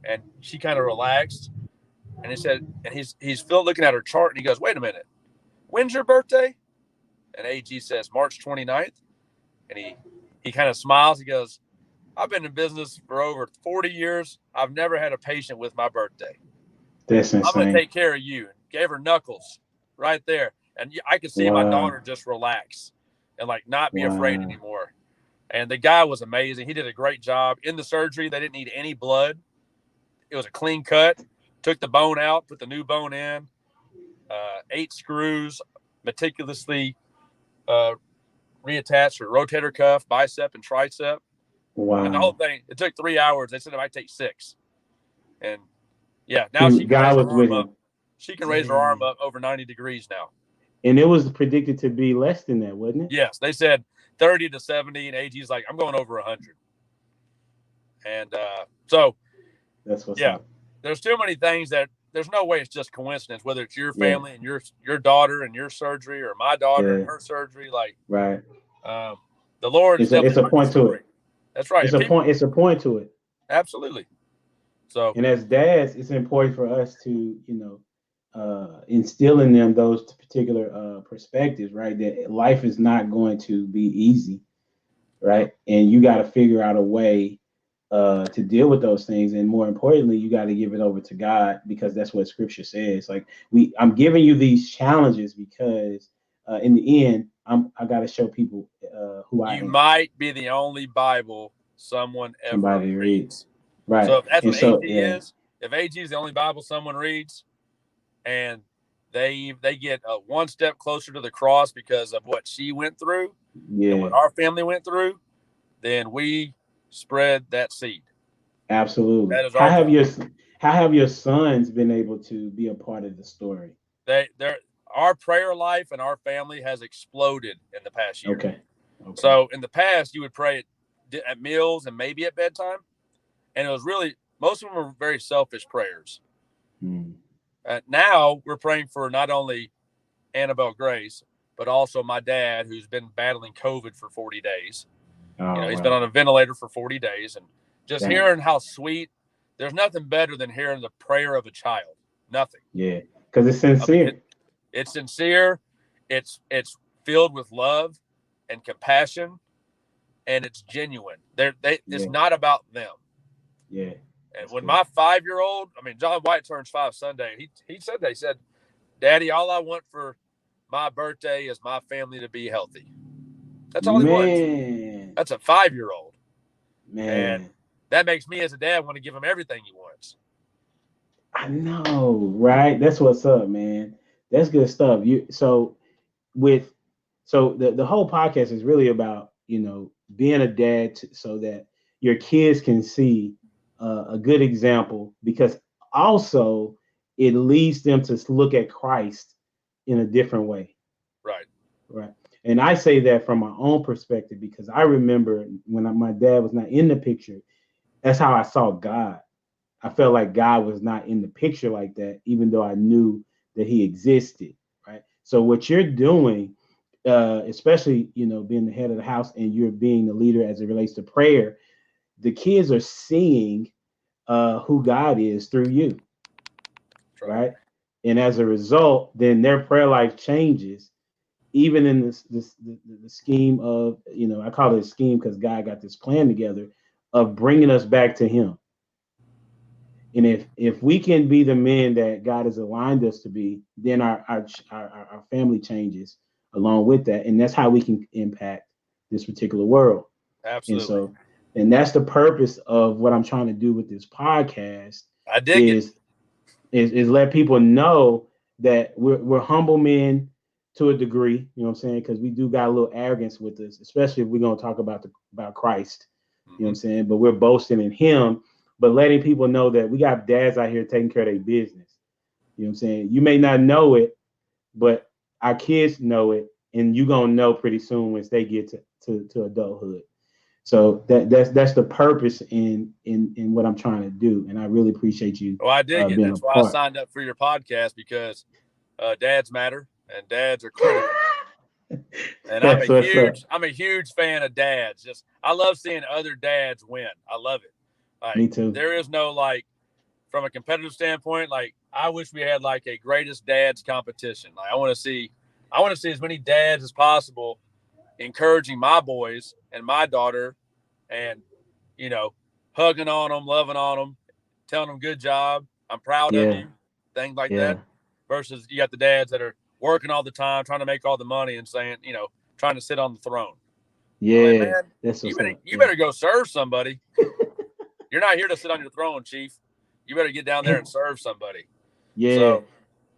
And she kind of relaxed, and he said, and he's still looking at her chart, and he goes, wait a minute, when's your birthday? And AG says March 29th, and he kind of smiles. He goes, I've been in business for over 40 years. I've never had a patient with my birthday. That's insane. I'm going to take care of you. Gave her knuckles right there. And I could see my daughter just relax and like not be afraid anymore. And the guy was amazing. He did a great job. In the surgery, they didn't need any blood. It was a clean cut. Took the bone out, put the new bone in, 8 screws, meticulously reattached her rotator cuff, bicep, and tricep. Wow. And the whole thing, it took 3 hours. They said it might take 6. And yeah, now she can raise her arm up. She can raise her arm up over 90 degrees now. And it was predicted to be less than that, wasn't it? Yes, they said 30 to 70, and AG's like, I'm going over 100. And so that's what's up. There's too many things that there's no way it's just coincidence, whether it's your family and your daughter and your surgery, or my daughter and her surgery. Like, right. The Lord it's a point to it. That's right. It's a point to it. Absolutely. So, and as dads, it's important for us to, instill in them those particular perspectives, right? That life is not going to be easy, right? And you got to figure out a way to deal with those things, and more importantly, you got to give it over to God, because that's what Scripture says. Like, I'm giving you these challenges because in the end, I got to show people who I am. You might be the only Bible somebody reads. Right. So if that's what AG is, if AG is the only Bible someone reads, and they get one step closer to the cross because of what she went through and what our family went through, then we spread that seed. Absolutely. That is how have your sons been able to be a part of the story? Our prayer life and our family has exploded in the past year. Okay. So in the past, you would pray at meals and maybe at bedtime, and it was really, most of them were very selfish prayers. Now we're praying for not only Annabelle Grace, but also my dad, who's been battling COVID for 40 days. He's been on a ventilator for 40 days, and just hearing how sweet. There's nothing better than hearing the prayer of a child. Nothing. Yeah, because it's sincere. It's sincere. It's filled with love and compassion, and it's genuine. It's not about them. Yeah. And when my 5-year-old, John White turns 5 Sunday, he said, Daddy, all I want for my birthday is my family to be healthy. That's all he wants. That's a 5-year-old. Man. And that makes me as a dad want to give him everything he wants. I know, right? That's what's up, man. That's good stuff. The whole podcast is really about, being a dad so that your kids can see a good example, because also it leads them to look at Christ in a different way. Right. And I say that from my own perspective, because I remember when my dad was not in the picture, that's how I saw God. I felt like God was not in the picture like that, even though I knew that he existed. Right. So what you're doing, especially, being the head of the house, and you're being the leader as it relates to prayer, the kids are seeing who God is through you. Right. And as a result, then their prayer life changes, even in the scheme of, I call it a scheme because God got this plan together of bringing us back to Him. And if we can be the men that God has aligned us to be, then our family changes along with that, and that's how we can impact this particular world. And Absolutely. so, and that's the purpose of what I'm trying to do with this podcast I dig it. is let people know that we're humble men to a degree. You know what I'm saying? Because we do got a little arrogance with us, especially if we're gonna talk about Christ. You know what I'm saying? But we're boasting in Him, but letting people know that we got dads out here taking care of their business. You know what I'm saying? You may not know it, but our kids know it, and you're gonna know pretty soon once they get to adulthood. So that's the purpose in what I'm trying to do, and I really appreciate you. Well, I dig it. Being That's a why part. I signed up for your podcast, because dads matter and dads are critical. And I'm a huge fan of dads. Just I love seeing other dads win. I love it. Like, me too. There is no, like, from a competitive standpoint, like, I wish we had like a greatest dads competition. Like, I want to see as many dads as possible encouraging my boys and my daughter, and hugging on them, loving on them, telling them good job, I'm proud of you, things like that. Versus you got the dads that are working all the time, trying to make all the money, and saying, trying to sit on the throne. Yeah, like, man, that's you better go serve somebody. You're not here to sit on your throne, Chief. You better get down there and serve somebody. Yeah. So,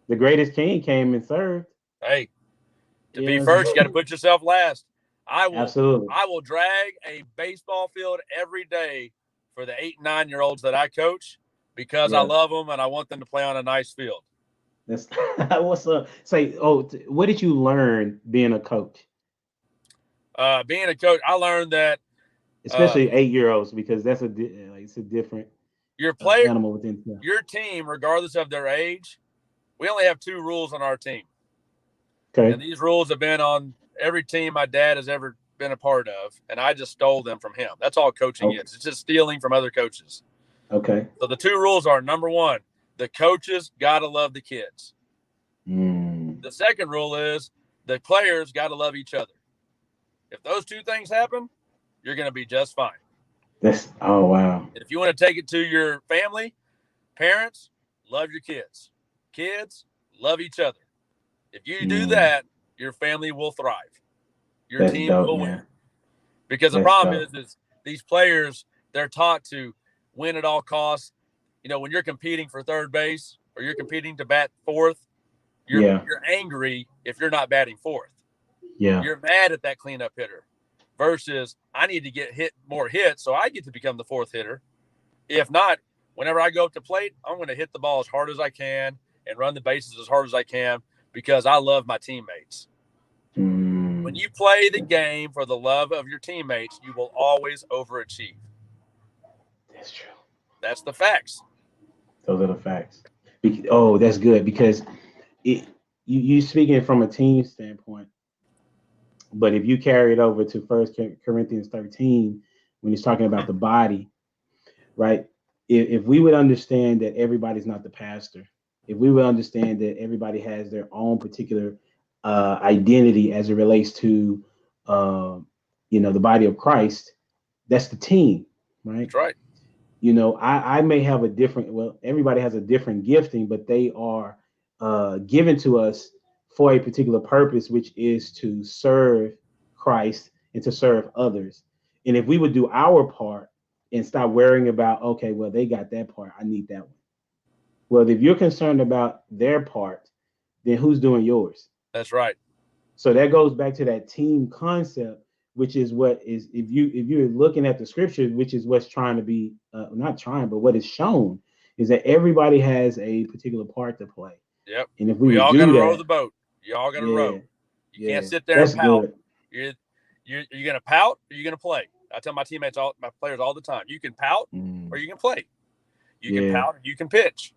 the greatest king came and served. Hey, to be first, you got to put yourself last. Absolutely. I will drag a baseball field every day for the 8 and 9-year-olds that I coach, because I love them and I want them to play on a nice field. That's what's up. Say, what did you learn being a coach? Being a coach, I learned that, especially 8-year-olds, because that's it's a different your player animal within your team, regardless of their age. We only have 2 rules on our team. Okay. And these rules have been on every team my dad has ever been a part of, and I just stole them from him. That's all coaching is. It's just stealing from other coaches. Okay. So the 2 rules are, number 1, the coaches got to love the kids. The second rule is the players got to love each other. If those 2 things happen, you're going to be just fine. Oh, wow. If you want to take it to your family, parents, love your kids. Kids, love each other. If you do that, your family will thrive. Your team will win. Because the problem is these players, they're taught to win at all costs. When you're competing for third base or you're competing to bat fourth, you're angry if you're not batting fourth. Yeah. You're mad at that cleanup hitter. Versus, I need to get more hits so I get to become the fourth hitter. If not, whenever I go up to plate, I'm going to hit the ball as hard as I can and run the bases as hard as I can, because I love my teammates. When you play the game for the love of your teammates, you will always overachieve. That's true. That's the facts. Those are the facts. Oh, that's good, because you speaking from a team standpoint. But if you carry it over to 1 Corinthians 13, when he's talking about the body, right? If we would understand that everybody's not the pastor, if we would understand that everybody has their own particular identity as it relates to, the body of Christ, that's the team, right? That's right. I may have everybody has a different gifting, but they are given to us for a particular purpose, which is to serve Christ and to serve others. And if we would do our part and stop worrying about, okay, well, they got that part, I need that one. Well, if you're concerned about their part, then who's doing yours? That's right. So that goes back to that team concept, which is what is, if you're looking at the scripture, which is what's trying to be, not trying, but what is shown is that everybody has a particular part to play. Yep. And if we all got to row the boat. You all got to row. You can't sit there and pout. You're going to pout or you're going to play. I tell my teammates, my players all the time, you can pout or you can play. You can pout or you can pitch.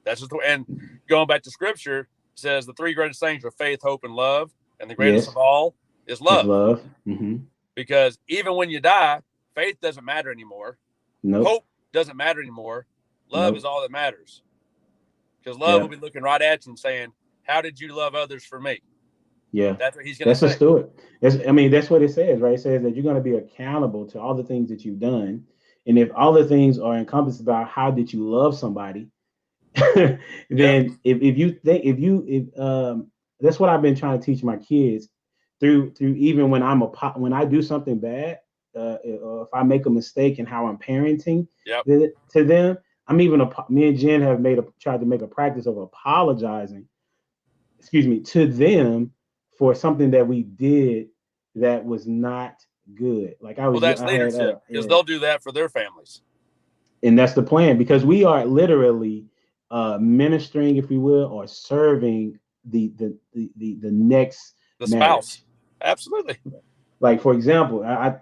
That's just and going back to scripture, it says the 3 greatest things are faith, hope, and love. And the greatest of all is love. Love. Because even when you die, faith doesn't matter anymore. Nope. Hope doesn't matter anymore. Love is all that matters. Because love will be looking right at you and saying, how did you love others for me? Yeah. That's what he's going to say. That's a steward. That's what it says, right? It says that you're going to be accountable to all the things that you've done. And if all the things are encompassed about how did you love somebody, then Yep. if you think if that's what I've been trying to teach my kids through even when when I do something bad, or if I make a mistake in how I'm parenting Yep. to them, I'm even me and Jen have tried to make a practice of apologizing, excuse me, to them for something that we did that was not good. Like Well, that's I had leadership because yeah, they'll do that for their families. and that's the plan because we are literally ministering, if we will, or serving the next The spouse. marriage. Absolutely. Like for example, that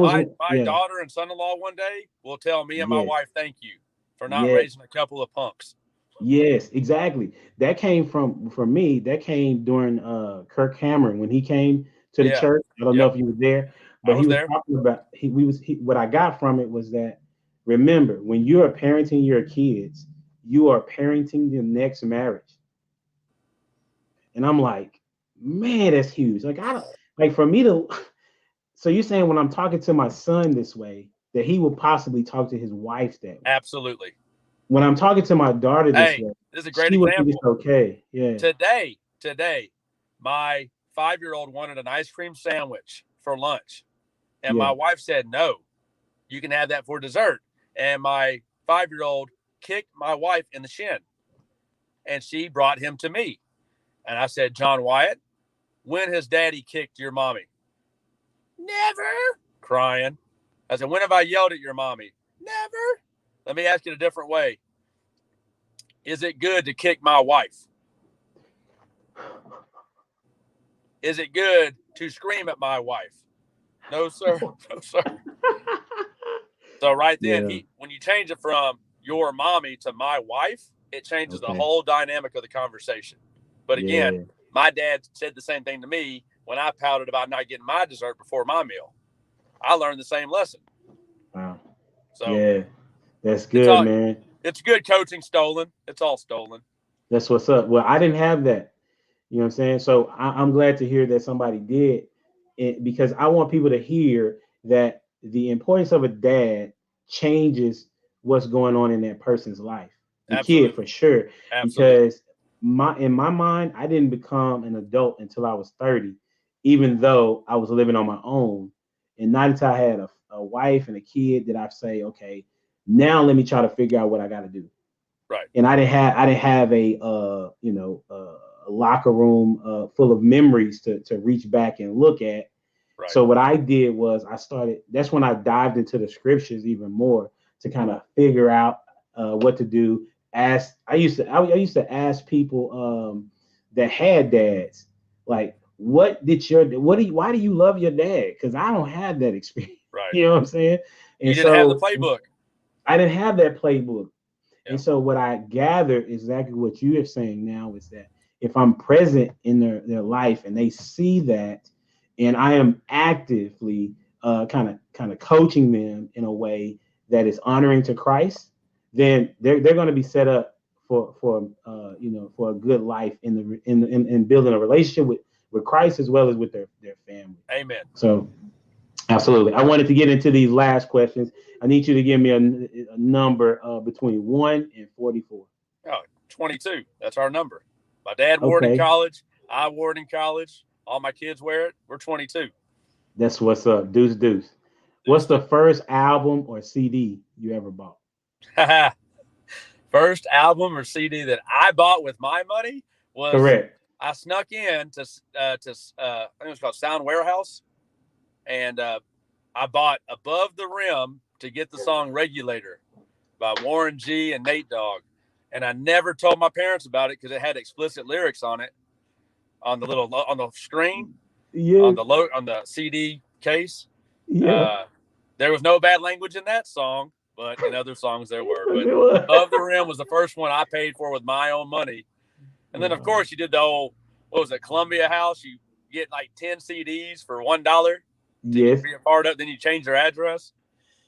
was My yeah, daughter and son-in-law one day will tell me and my yeah, wife thank you for not yeah, raising a couple of punks. yes, exactly. That came for me. That came during Kirk Cameron when he came to the Yeah. church. I don't know Yep. if you were there, I but he was was there. talking about what I got from it was that remember when you are parenting your kids, you are parenting the next marriage. And I'm like, man, that's huge. Like I don't like for me to. So you're saying when I'm talking to my son this way, that he will possibly talk to his wife that way. Absolutely. When I'm talking to my daughter this Hey, way, this is a great she would think it's example. okay. Yeah. Today, my 5-year-old wanted an ice cream sandwich for lunch. And Yeah. my wife said, no, you can have that for dessert. And my 5-year-old kicked my wife in the shin. And she brought him to me. And I said, John Wyatt, when has daddy kicked your mommy? Never. Crying. I said, when have I yelled at your mommy? Never. Let me ask it a different way. Is it good to kick my wife? Is it good to scream at my wife? No, sir. No, sir. So right then, Yeah. when you change it from your mommy to my wife, it changes the Okay. whole dynamic of the conversation. But again, Yeah. my dad said the same thing to me when I pouted about not getting my dessert before my meal. I learned the same lesson. Wow. So Yeah. That's it's good, all man. it's good coaching stolen. It's all stolen. That's what's up. Well, I didn't have that. You know what I'm saying? So I'm glad to hear that somebody did it because I want people to hear that the importance of a dad changes what's going on in that person's life. The kid for Absolutely. sure. Absolutely. Because in my mind, I didn't become an adult until I was 30, even though I was living on my own. And not until I had a wife and a kid did I say, okay, now let me try to figure out what I got to do. Right. And I didn't have a a locker room full of memories to reach back and look at. Right. So what I did was that's when I dived into the scriptures even more to kind of figure out what to do. I used to ask people that had dads, like, why do you love your dad? Because I don't have that experience. Right. You know what I'm saying? You And didn't have the so playbook. I didn't have that playbook. Yeah. And so what I gather exactly what you are saying now is that if I'm present in their life and they see that, and I am actively kind of coaching them in a way that is honoring to Christ, then they're going to be set up for a good life in building a relationship with Christ as well as with their family. Amen. So absolutely. I wanted to get into these last questions. I need you to give me a number between 1 and 44. Oh, 22. That's our number. My dad wore it in Okay. college. I wore it in college. All my kids wear it. We're 22. That's what's up. Deuce, deuce. What's the first album or CD you ever bought? First album or CD that I bought with my money was Correct. I snuck in to I think it was called Sound Warehouse, and I bought Above the Rim to get the song Regulator by Warren G and Nate Dogg. And I never told my parents about it because it had explicit lyrics on it on the screen Yeah. on the CD case. Yeah. There was no bad language in that song, but in other songs there were. But Above the Rim was the first one I paid for with my own money. And then of course you did the old, what was it, Columbia House? You get like 10 CDs for $1. Yes. Be a part of. Then you change their address.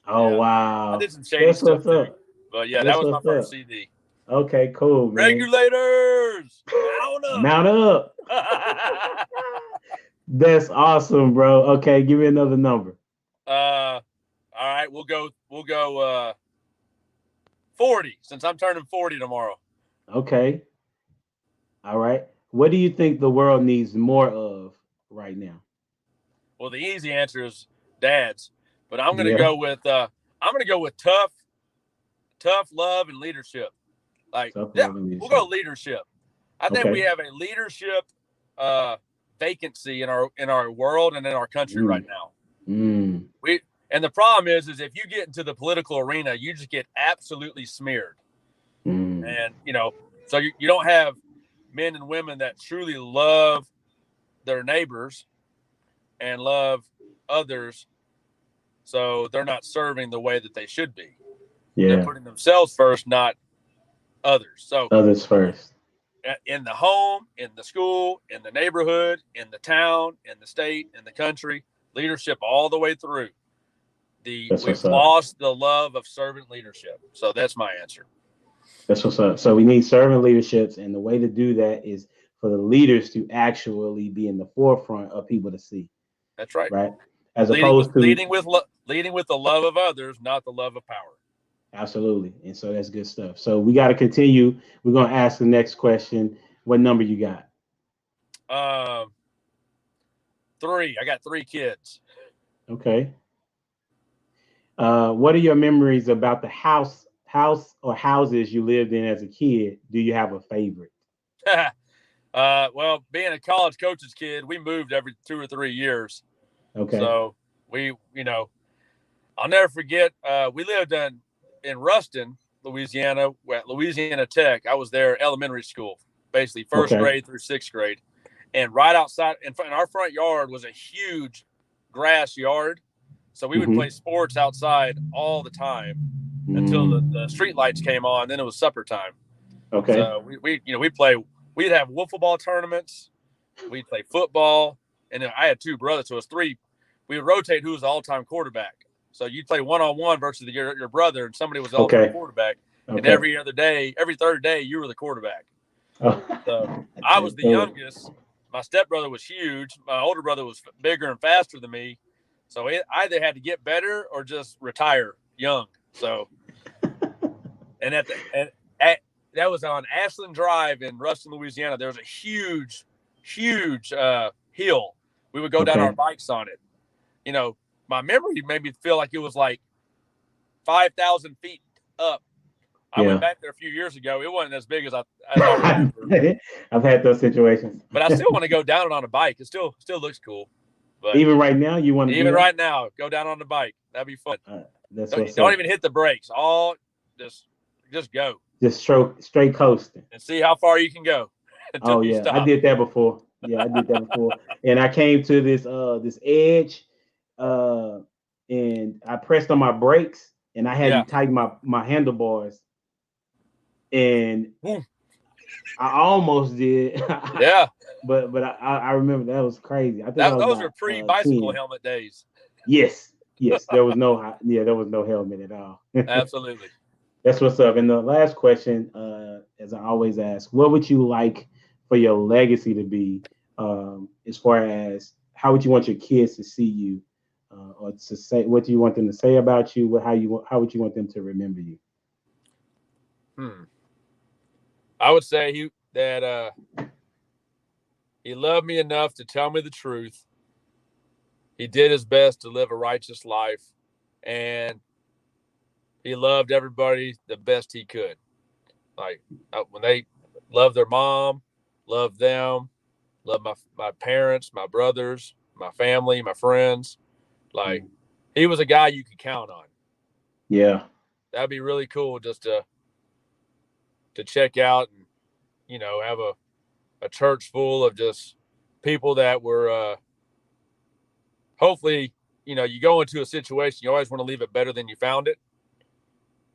Oh Yeah. wow. I did some shady That's stuff what's too. up. But yeah, That's that was my what's first up. CD. Okay, cool, man. Regulators, mount up. Mount up. That's awesome, bro. Okay, give me another number. All right, we'll go 40 since I'm turning 40 tomorrow. Okay. All right. What do you think the world needs more of right now? Well, the easy answer is dads, but I'm going to Yeah. go with tough love and leadership. Like, Tough yeah, love and we'll go leadership. leadership. I think we Okay. have a leadership uh, vacancy in our world and in our country right Mm. now. Mm. And the problem is if you get into the political arena, you just get absolutely smeared. Mm. And so you don't have men and women that truly love their neighbors and love others, so they're not serving the way that they should be. They're Yeah. putting themselves first, not others. So Others first. in the home, in the school, in the neighborhood, in the town, in the state, in the country, leadership all the way through. That's We've what's up. lost the love of servant leadership. So that's my answer. That's what's up. So we need servant leaderships, and the way to do that is for the leaders to actually be in the forefront of people to see, That's right. right? As opposed to Leading with the love of others, not the love of power. absolutely. And so that's good stuff. So we got to continue. We're going to ask the next question. What number you got? 3. I got 3 kids. Okay. What are your memories about the house or houses you lived in as a kid? Do you have a favorite? Well, being a college coach's kid, we moved every 2 or 3 years. Okay. So I'll never forget. We lived in Ruston, Louisiana, at Louisiana Tech. I was there elementary school, basically first Okay. grade through 6th grade. And right outside, in our front yard was a huge grass yard. So we would play sports outside all the time until the street lights came on. Then it was supper time. Okay. So we'd have wiffle ball tournaments. We'd play football. And then I had 2 brothers, so it was 3. We would rotate who was the all-time quarterback. So you'd play one-on-one versus your brother, and somebody was the all-time quarterback. Okay. And every third day, you were the quarterback. So I was the youngest. My stepbrother was huge. My older brother was bigger and faster than me. So it either had to get better or just retire young. So, and that was on Ashland Drive in Ruston, Louisiana. There was a huge hill. We would go down our bikes on it. My memory made me feel like it was like 5,000 feet up. I went back there a few years ago. It wasn't as big as I remember. I've had those situations. But I still want to go down it on a bike. It still looks cool. But even right now, you want to right now, go down on the bike. That'd be fun. Don't even hit the brakes. All just go. Just straight coasting. And see how far you can go. Oh yeah, stop. I did that before. Yeah, I did that before. And I came to this edge, and I pressed on my brakes, and I had to tighten my handlebars. And I almost did. Yeah. But I remember that was crazy. I think those were pre-bicycle helmet days. Yes. There was no helmet at all. Absolutely. That's what's up. And the last question, as I always ask, what would you like for your legacy to be, as far as how would you want your kids to see you, or to say, what do you want them to say about you? How would you want them to remember you? I would say he loved me enough to tell me the truth. He did his best to live a righteous life, and he loved everybody the best he could. Like when they loved their mom, loved them, loved my parents, my brothers, my family, my friends. Like he was a guy you could count on. Yeah. That'd be really cool just to check out and, have a church full of just people that were hopefully, you go into a situation, you always want to leave it better than you found it.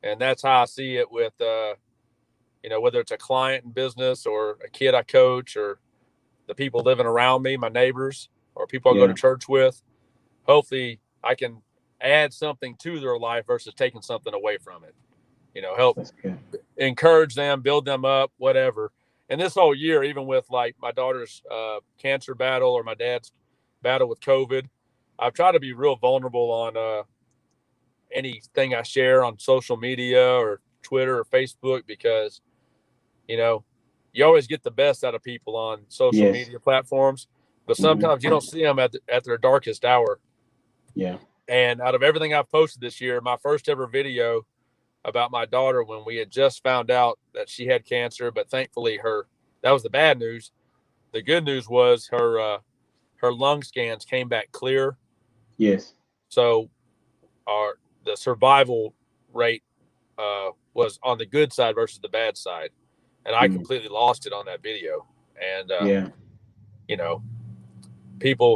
And that's how I see it with, whether it's a client in business or a kid I coach or the people living around me, my neighbors, or people I go to church with. Hopefully I can add something to their life versus taking something away from it. Help encourage them, build them up, whatever. And this whole year, even with like my daughter's cancer battle or my dad's battle with COVID, I've tried to be real vulnerable on anything I share on social media or Twitter or Facebook, because, you know, you always get the best out of people on social Yes. media platforms, but sometimes you don't see them at their darkest hour. Yeah. And out of everything I've posted this year, my first ever video about my daughter, when we had just found out that she had cancer, but thankfully that was the bad news. The good news was her lung scans came back clear. Yes. So the survival rate was on the good side versus the bad side. And I completely lost it on that video. And, yeah. you know,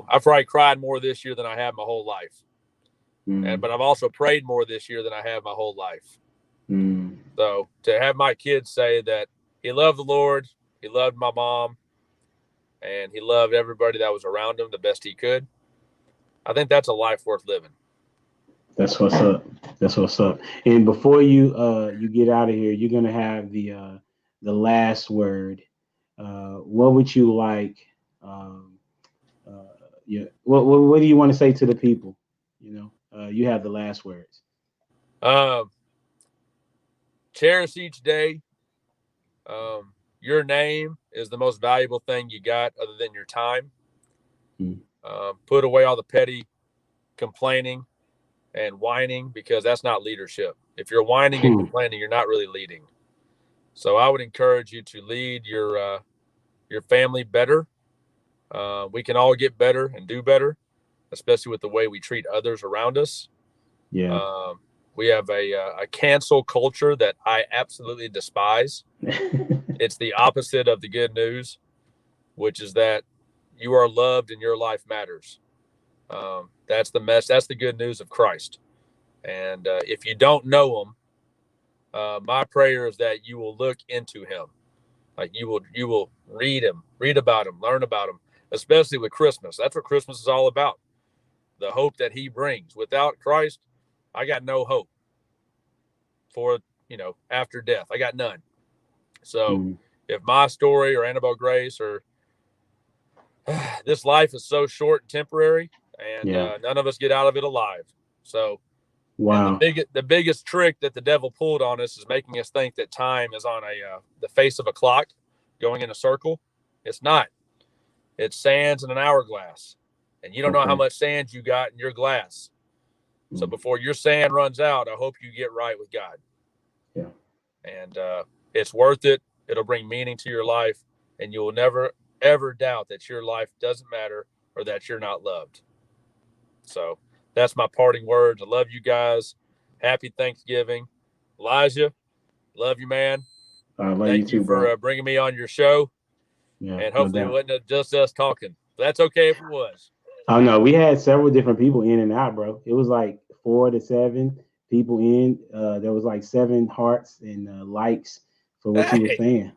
I've probably cried more this year than I have my whole life. But I've also prayed more this year than I have my whole life. So to have my kids say that he loved the Lord, he loved my mom, and he loved everybody that was around him the best he could, I think that's a life worth living. That's what's up. That's what's up. And before you get out of here, you're gonna have the last word. What would you like? Yeah. What do you want to say to the people? You have the last words. Cherish each day. Your name is the most valuable thing you got other than your time. Put away all the petty complaining and whining, because that's not leadership. If you're whining and complaining, you're not really leading. So I would encourage you to lead your family better. We can all get better and do better, especially with the way we treat others around us. Yeah. We have a cancel culture that I absolutely despise. It's the opposite of the good news, which is that you are loved and your life matters. That's the good news of Christ. And if you don't know him, my prayer is that you will look into him. Like you will read about him, learn about him, especially with Christmas. That's what Christmas is all about. The hope that he brings. Without Christ, I got no hope for, after death. I got none. So if my story or Annabelle Grace or this life is so short and temporary, and none of us get out of it alive. So, wow. And the biggest trick that the devil pulled on us is making us think that time is on the face of a clock going in a circle. It's not. It's sands in an hourglass, and you don't know how much sand you got in your glass. So before your sand runs out, I hope you get right with God. Yeah. And it's worth it. It'll bring meaning to your life, and you will never, ever doubt that your life doesn't matter or that you're not loved. So that's my parting words. I love you guys. Happy Thanksgiving. Elijah, love you, man. I love Thank you too, bro. for bringing me on your show. Yeah, and hopefully it wasn't just us talking. That's okay if it was. Oh, no, we had several different people in and out, bro. It was like 4 to 7 people in. There was like 7 hearts and likes for what you were saying.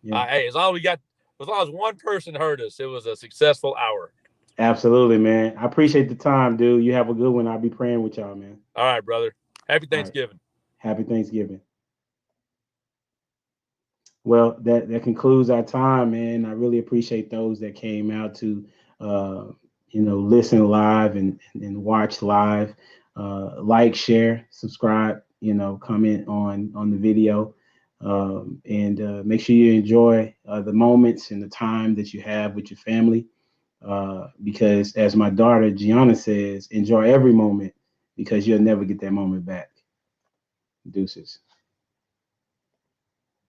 Yeah. Hey, as long as one person heard us, it was a successful hour. Absolutely, man. I appreciate the time, dude. You have a good one. I'll be praying with y'all, man. All right, brother. Happy Thanksgiving. Right. Happy Thanksgiving. Well, that concludes our time, man. I really appreciate those that came out to, listen live and watch live. Like, share, subscribe, comment on the video, and make sure you enjoy the moments and the time that you have with your family. Because as my daughter Gianna says, enjoy every moment because you'll never get that moment back. Deuces.